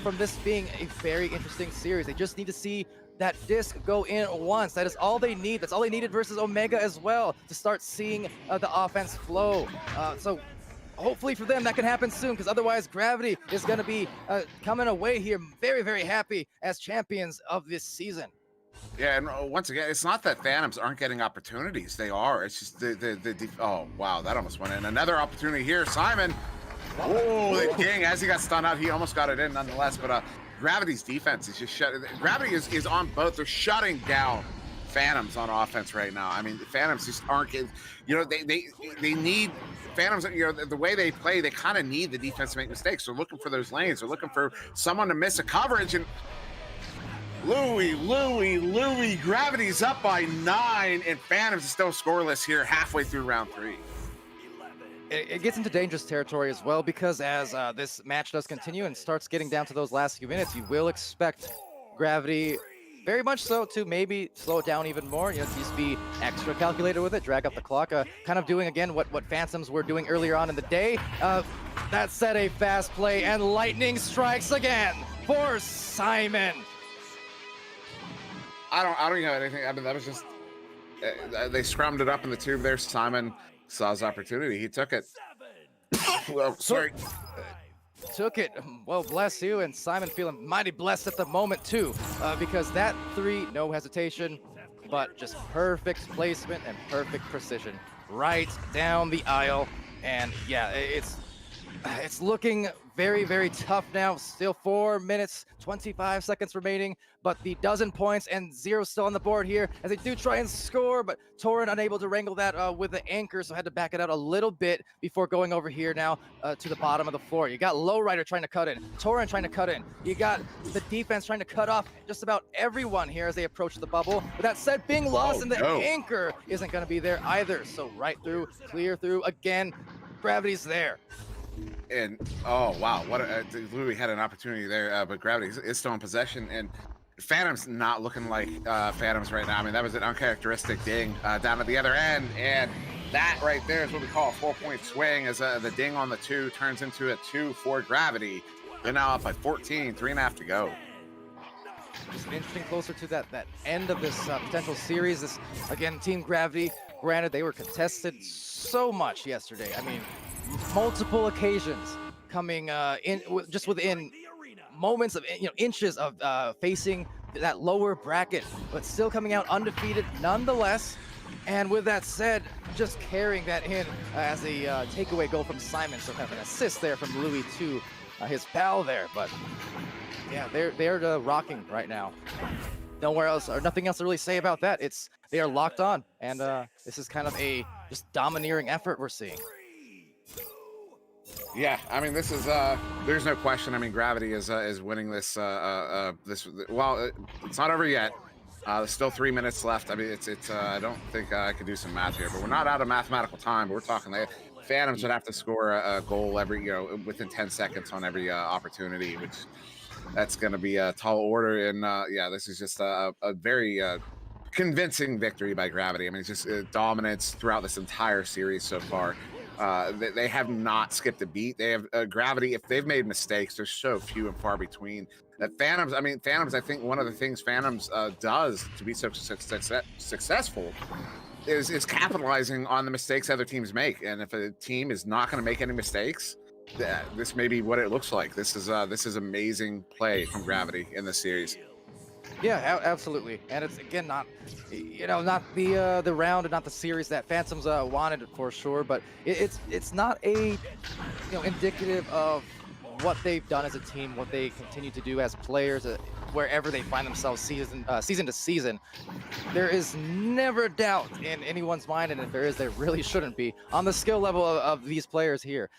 from this being a very interesting series. They just need to see that disc go in once. That is all they need. That's all they needed versus Omega as well, to start seeing the offense flow. So hopefully for them that can happen soon, because otherwise Gravity is going to be coming away here very, very happy as champions of this season. Yeah, and once again, it's not that Phantoms aren't getting opportunities. They are. It's just oh, wow, that almost went in. Another opportunity here. Simon. Oh, the ding. As he got stunned out, he almost got it in nonetheless. But Gravity's defense is just Gravity is on both. They're shutting down Phantoms on offense right now. I mean, Phantoms just aren't getting, you know, they need Phantoms, you know, the way they play, they kind of need the defense to make mistakes. They're looking for those lanes. They're looking for someone to miss a coverage. And Louis, Gravity's up by 9, and Phantoms is still scoreless here halfway through round 3. It gets into dangerous territory as well, because as this match does continue and starts getting down to those last few minutes, you will expect Gravity very much so to maybe slow it down even more. You know, just be extra calculated with it, drag up the clock, kind of doing again what Phantoms were doing earlier on in the day. That said, a fast play, and lightning strikes again for Simon. I don't even have anything. I mean, that was just they scrummed it up in the tube there. Simon saw his opportunity. He took it. Well, sorry. Took it. Well, bless you. And Simon feeling mighty blessed at the moment too, because that 3, no hesitation, but just perfect placement and perfect precision right down the aisle. And yeah, it's looking very, very tough now. Still 4 minutes, 25 seconds remaining, but the dozen points and 0 still on the board here as they do try and score, but Torin unable to wrangle that with the anchor, so had to back it out a little bit before going over here now to the bottom of the floor. You got Lowrider trying to cut in, Torin trying to cut in. You got the defense trying to cut off just about everyone here as they approach the bubble. But that said, being lost in the anchor isn't going to be there either. So right through, clear through again. Gravity's there. And oh wow, what Louis had an opportunity there, but Gravity is still in possession, and Phantom's not looking like Phantoms right now. I mean, that was an uncharacteristic ding down at the other end, and that right there is what we call a 4-point swing, as the ding on the 2 turns into a 2 for Gravity. They're now up by 14, 3.5 to go. Just inching closer to that end of this potential series. This again, Team Gravity. Granted, they were contested so much yesterday. I mean, multiple occasions coming in just within moments of, you know, inches of facing that lower bracket, but still coming out undefeated nonetheless. And with that said, just carrying that in as a takeaway goal from Simon. So kind of an assist there from Louis to his pal there. But yeah, they're rocking right now. Nowhere else or nothing else to really say about that. They are locked on, and this is kind of a just domineering effort we're seeing. Yeah, I mean, this is there's no question. I mean, Gravity is winning this. Well, it's not over yet. There's still 3 minutes left. I mean, it's. I don't think I could do some math here, but we're not out of mathematical time. But we're talking. Phantoms would have to score a goal every, within 10 seconds on every opportunity, which that's going to be a tall order. And yeah, this is just a very convincing victory by Gravity. I mean, it's just dominance throughout this entire series so far. They have not skipped a beat. They have Gravity. If they've made mistakes, there's so few and far between. Phantoms. I mean, Phantoms. I think one of the things Phantoms does to be so successful is capitalizing on the mistakes other teams make. And if a team is not going to make any mistakes, this may be what it looks like. This is amazing play from Gravity in the series. Yeah, absolutely. And it's again not, not the round and not the series that Phantoms wanted for sure, but it's not a indicative of what they've done as a team, what they continue to do as players, wherever they find themselves season to season. There is never doubt in anyone's mind, and if there is, there really shouldn't be, on the skill level of these players here.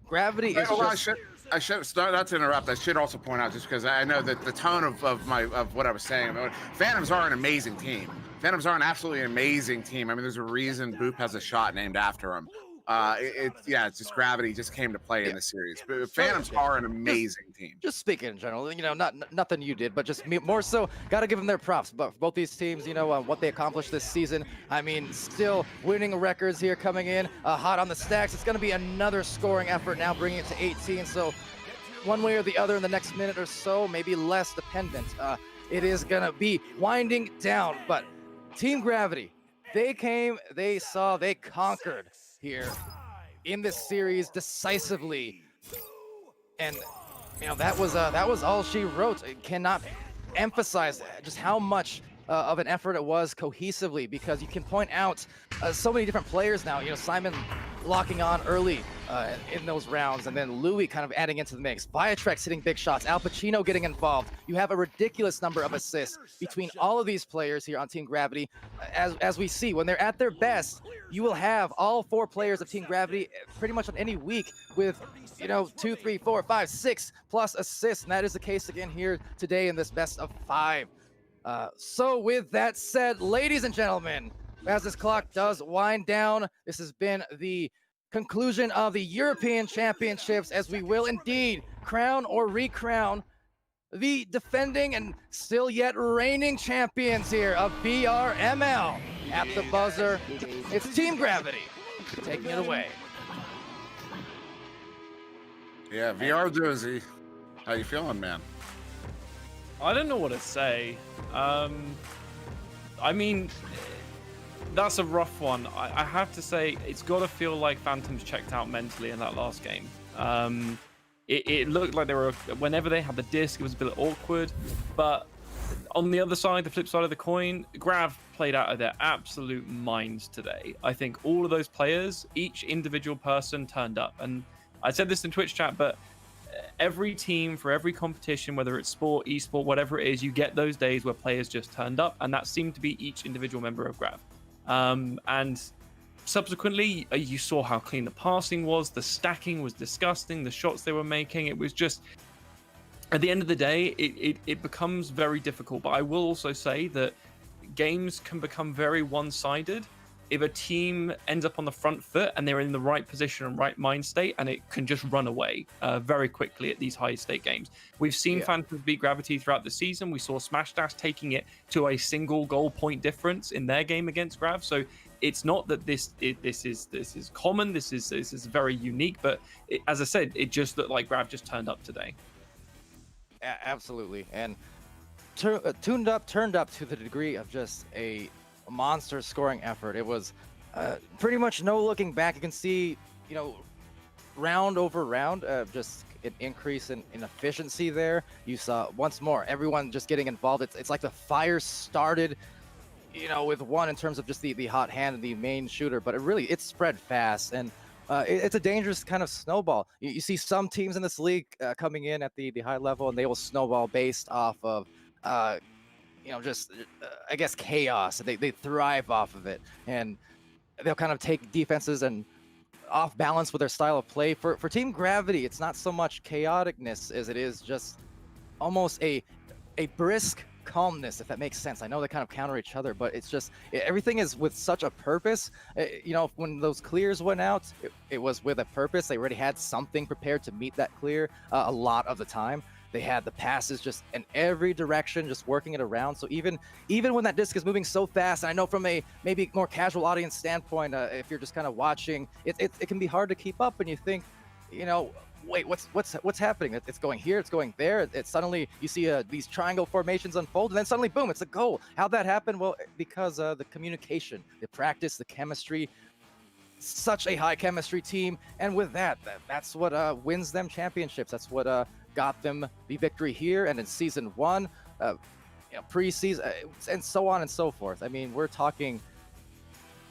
Gravity is just... I should start, not to interrupt. I should also point out, just because I know that the tone of what I was saying, Phantoms are an amazing team. Phantoms are an absolutely amazing team. I mean, there's a reason Boop has a shot named after him. It's just Gravity just came to play in the series. But Phantoms are an amazing team. Just speaking in general, nothing you did, but just more so, got to give them their props. But both these teams, what they accomplished this season. I mean, still winning records here, coming in hot on the stacks. It's going to be another scoring effort now, bringing it to 18. So one way or the other in the next minute or so, maybe less dependent. It is going to be winding down. But Team Gravity, they came, they saw, they conquered here in this series decisively, and that was all she wrote. I cannot emphasize just how much of an effort it was cohesively, because you can point out so many different players now. Simon locking on early in those rounds, and then Louis kind of adding into the mix. Viatrex hitting big shots, Al Pacino getting involved. You have a ridiculous number of assists between all of these players here on Team Gravity. As we see, when they're at their best, you will have all 4 players of Team Gravity pretty much on any week with 2, 3, 4, 5, 6 plus assists, and that is the case again here today in this best of 5. So with that said, ladies and gentlemen, as this clock does wind down, this has been the conclusion of the European Championships, as we will indeed crown or recrown the defending and still yet reigning champions here of VRML. At the buzzer, it's Team Gravity taking it away. Yeah, VR Doozy. How you feeling, man? I don't know what to say. I mean, that's a rough one. I have to say, it's got to feel like Phantoms checked out mentally in that last game. It looked like they were, whenever they had the disc, it was a bit awkward. But on the other side, the flip side of the coin, Grav played out of their absolute minds today. I think all of those players, each individual person turned up. And I said this in Twitch chat, but every team for every competition, whether it's sport, esport, whatever it is, you get those days where players just turned up, and that seemed to be each individual member of Grav. And subsequently, you saw how clean the passing was, the stacking was disgusting, the shots they were making, it was just, at the end of the day, it becomes very difficult. But I will also say that games can become very one-sided if a team ends up on the front foot and they're in the right position and right mind state, and it can just run away very quickly at these high stake games. We've seen Phantoms beat Gravity throughout the season. We saw Smash Dash taking it to a single goal point difference in their game against Grav. So it's not that this is common. This is very unique. But as I said, it just looked like Grav just turned up today. Absolutely, and turned up to the degree of just a monster scoring effort. It was pretty much no looking back. You can see, round over round, just an increase in efficiency there. You saw once more everyone just getting involved. It's like the fire started, with one in terms of just the hot hand and the main shooter, but it spread fast, and it's a dangerous kind of snowball. You see some teams in this league coming in at the high level, and they will snowball based off of I guess chaos. They thrive off of it, and they'll kind of take defenses and off balance with their style of play. For Team Gravity, it's not so much chaoticness as it is just almost a brisk calmness, if that makes sense. I know they kind of counter each other, but it's just everything is with such a purpose. You know, when those clears went out, it was with a purpose. They already had something prepared to meet that clear a lot of the time. They had the passes just in every direction, just working it around. So even when that disc is moving so fast, and I know from a maybe more casual audience standpoint, if you're just kind of watching, it can be hard to keep up, and you think, you know, wait, what's happening? It's going here, it's going there. It's suddenly you see these triangle formations unfold, and then suddenly, boom, it's a goal. How'd that happen? Well, because the communication, the practice, the chemistry. Such a high chemistry team, and with that's what wins them championships. That's what got them the victory here and in season 1, you know, preseason, and so on and so forth. I mean, we're talking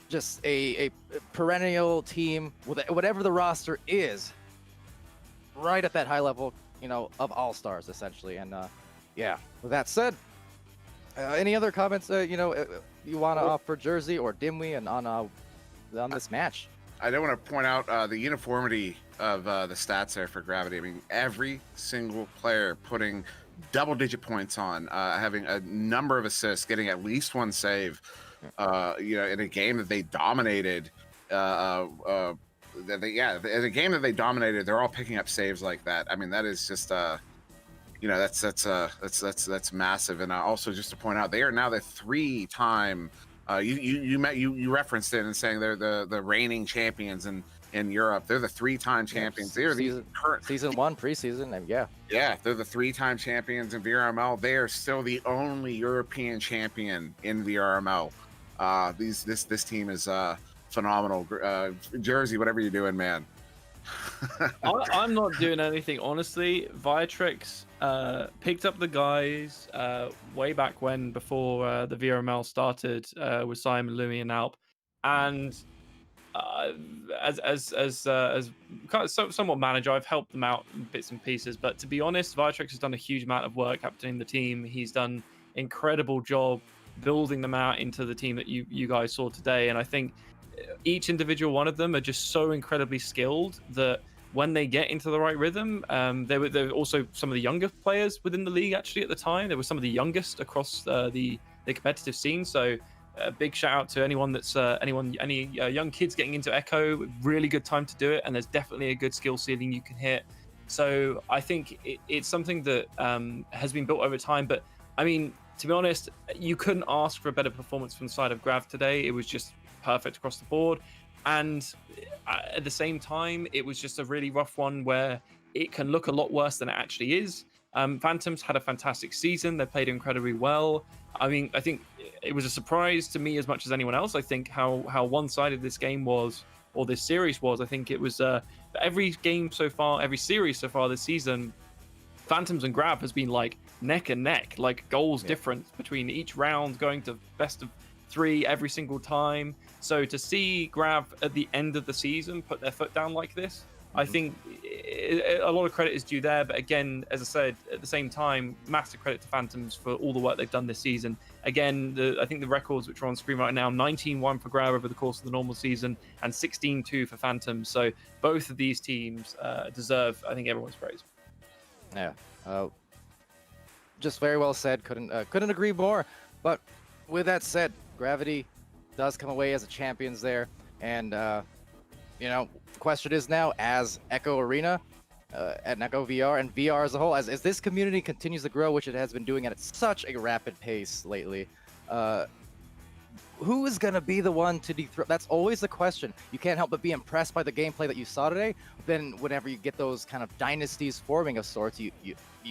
just a perennial team with whatever the roster is, right at that high level, you know, of all-stars essentially. And yeah, with that said, any other comments you know, you want to offer Jersey or Dimwi and on this match? I do want to point out the uniformity of the stats there for Gravity. I mean, every single player putting double-digit points on, having a number of assists, getting at least one save. You know, in a game that they dominated. In a game that they dominated, they're all picking up saves like that. I mean, that is just you know, that's massive. And also just to point out, they are now the 3-time. You referenced it and saying they're the reigning champions in Europe. They're the 3-time champions. They're the current season 1 preseason, and yeah, they're the 3-time champions in VRML. They are still the only European champion in VRML. This team is phenomenal. Jersey, whatever you're doing, man. I'm not doing anything, honestly. Viatrix picked up the guys way back when, before the VRML started, with Simon, Louis, and Alp, and as kind of somewhat manager, I've helped them out in bits and pieces. But to be honest, Viatrix has done a huge amount of work captaining the team. He's done incredible job building them out into the team that you guys saw today, and I think each individual one of them are just so incredibly skilled that when they get into the right rhythm, they were also some of the younger players within the league. Actually, at the time, they were some of the youngest across the competitive scene. So a big shout out to anyone that's any young kids getting into Echo. Really good time to do it, and there's definitely a good skill ceiling you can hit. So I think it's something that has been built over time. But I mean, to be honest, you couldn't ask for a better performance from the side of Grav today. It was just perfect across the board, and at the same time, it was just a really rough one where it can look a lot worse than it actually is. Phantoms had a fantastic season. They played incredibly well. I mean, I think it was a surprise to me as much as anyone else. I think how one-sided this game was, or this series was. I think it was every game so far, every series so far this season, Phantoms and Grav has been like neck and neck, like goals difference between each round, going to best of 3 every single time. So to see Grav at the end of the season put their foot down like this, I think a lot of credit is due there. But again, as I said, at the same time, massive credit to Phantoms for all the work they've done this season. Again, I think the records which are on screen right now, 19-1 for Grav over the course of the normal season and 16-2 for Phantoms. So both of these teams deserve, I think, everyone's praise. Yeah, just very well said. Couldn't agree more. But with that said, Gravity does come away as the champions there, and you know, the question is now, as Echo Arena and Echo VR and VR as a whole, as this community continues to grow, which it has been doing at such a rapid pace lately, who is going to be the one to dethrone? That's always the question. You can't help but be impressed by the gameplay that you saw today. Then whenever you get those kind of dynasties forming of sorts, you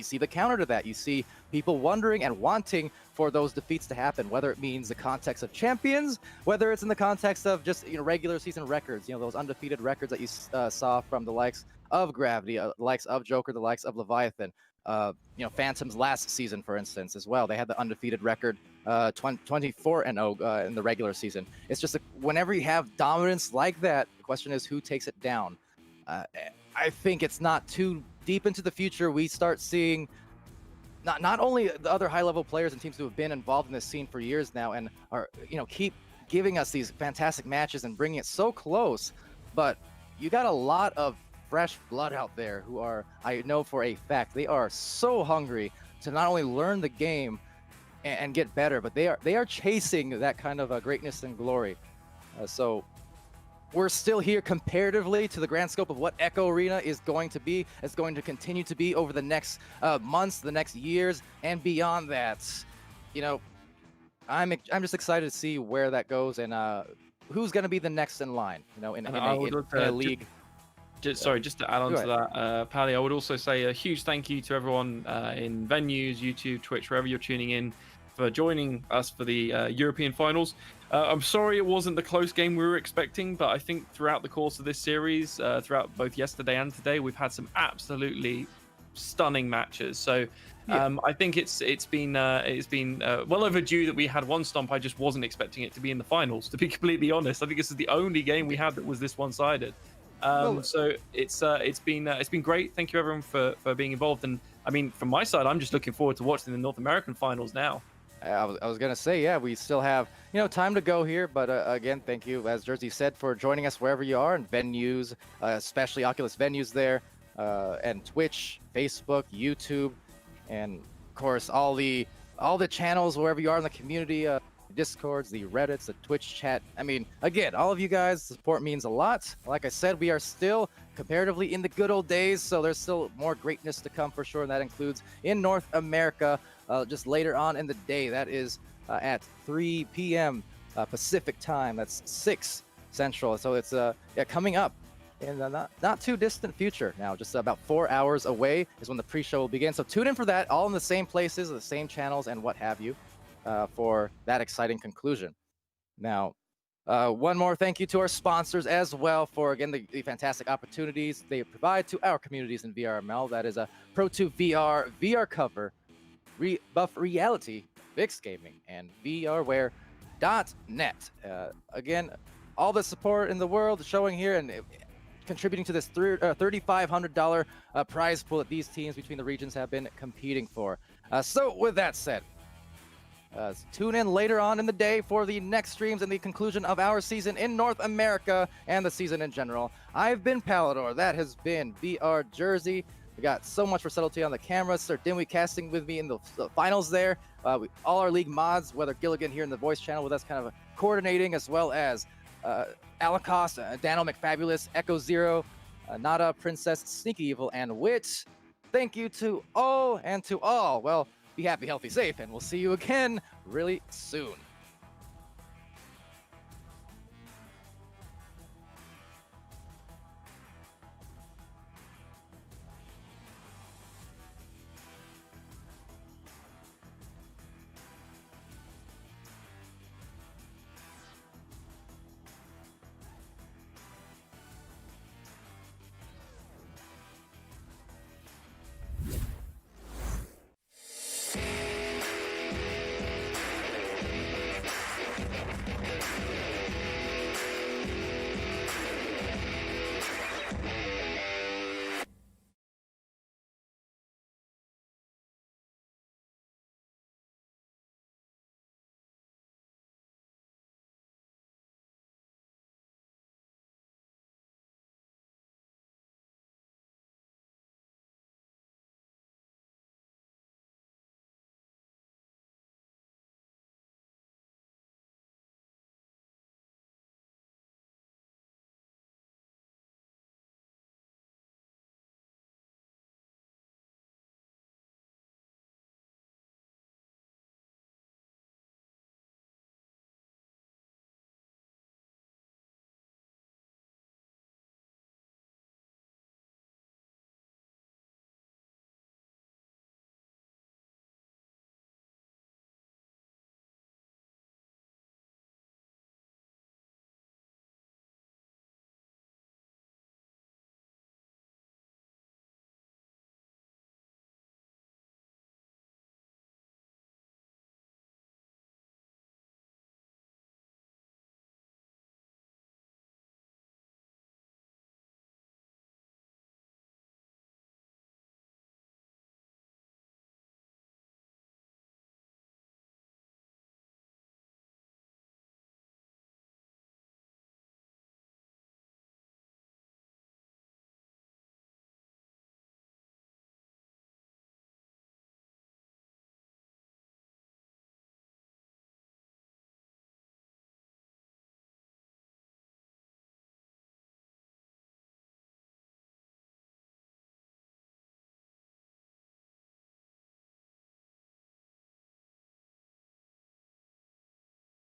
see the counter to that. You see people wondering and wanting for those defeats to happen, whether it means the context of champions, whether it's in the context of just, you know, regular season records, you know, those undefeated records that you saw from the likes of Gravity, the likes of Joker, the likes of Leviathan. You know, Phantoms last season, for instance, as well. They had the undefeated record, 24-0 in the regular season. It's just whenever you have dominance like that, the question is who takes it down. I think it's not too deep into the future we start seeing not only the other high-level players and teams who have been involved in this scene for years now and are, you know, keep giving us these fantastic matches and bringing it so close, but you got a lot of fresh blood out there who are, I know for a fact, they are so hungry to not only learn the game and get better, but they are chasing that kind of greatness and glory. So we're still here comparatively to the grand scope of what Echo Arena is going to be. It's going to continue to be over the next months, the next years, and beyond that. You know, I'm just excited to see where that goes and who's going to be the next in line. You know, in a league. Sorry, just to add on to that, Pally, I would also say a huge thank you to everyone in venues, YouTube, Twitch, wherever you're tuning in, for joining us for the European finals. I'm sorry it wasn't the close game we were expecting, but I think throughout the course of this series, throughout both yesterday and today, we've had some absolutely stunning matches. So I think it's been well overdue that we had one stomp. I just wasn't expecting it to be in the finals, to be completely honest. I think this is the only game we had that was this one-sided. So it's been great. Thank you everyone for being involved. And I mean, from my side, I'm just looking forward to watching the North American finals now. I was gonna say, yeah, we still have time to go here, but again, thank you, as Jersey said, for joining us wherever you are in venues, especially Oculus venues there, and Twitch, Facebook, YouTube, and of course all the channels wherever you are in the community, Discords, the Reddits, the Twitch chat. I mean, again, all of you guys' support means a lot. Like I said, we are still comparatively in the good old days, so there's still more greatness to come for sure, and that includes in North America. Just later on in the day, that is at 3 p.m. Pacific time. That's 6 Central. So it's coming up in the not too distant future now. Just about 4 hours away is when the pre-show will begin. So tune in for that, all in the same places, the same channels, and what have you, for that exciting conclusion. Now, one more thank you to our sponsors as well for, again, the fantastic opportunities they provide to our communities in VRML. That is a Pro2 VR, VR Cover, Buff Reality, Vix Gaming, and VRware.net. Again, all the support in the world showing here and contributing to this $3,500 prize pool that these teams between the regions have been competing for. So with that said, tune in later on in the day for the next streams and the conclusion of our season in North America and the season in general. I've been Palidore. That has been VR Jersey. We got so much for subtlety on the camera. SirDimwi casting with me in the finals there. All our league mods, whether Gilligan here in the voice channel with us kind of coordinating, as well as Alacost, Dano McFabulous, Echo Zero, Nada, Princess, Sneaky Evil, and Wit. Thank you to all and to all. Well, be happy, healthy, safe, and we'll see you again really soon.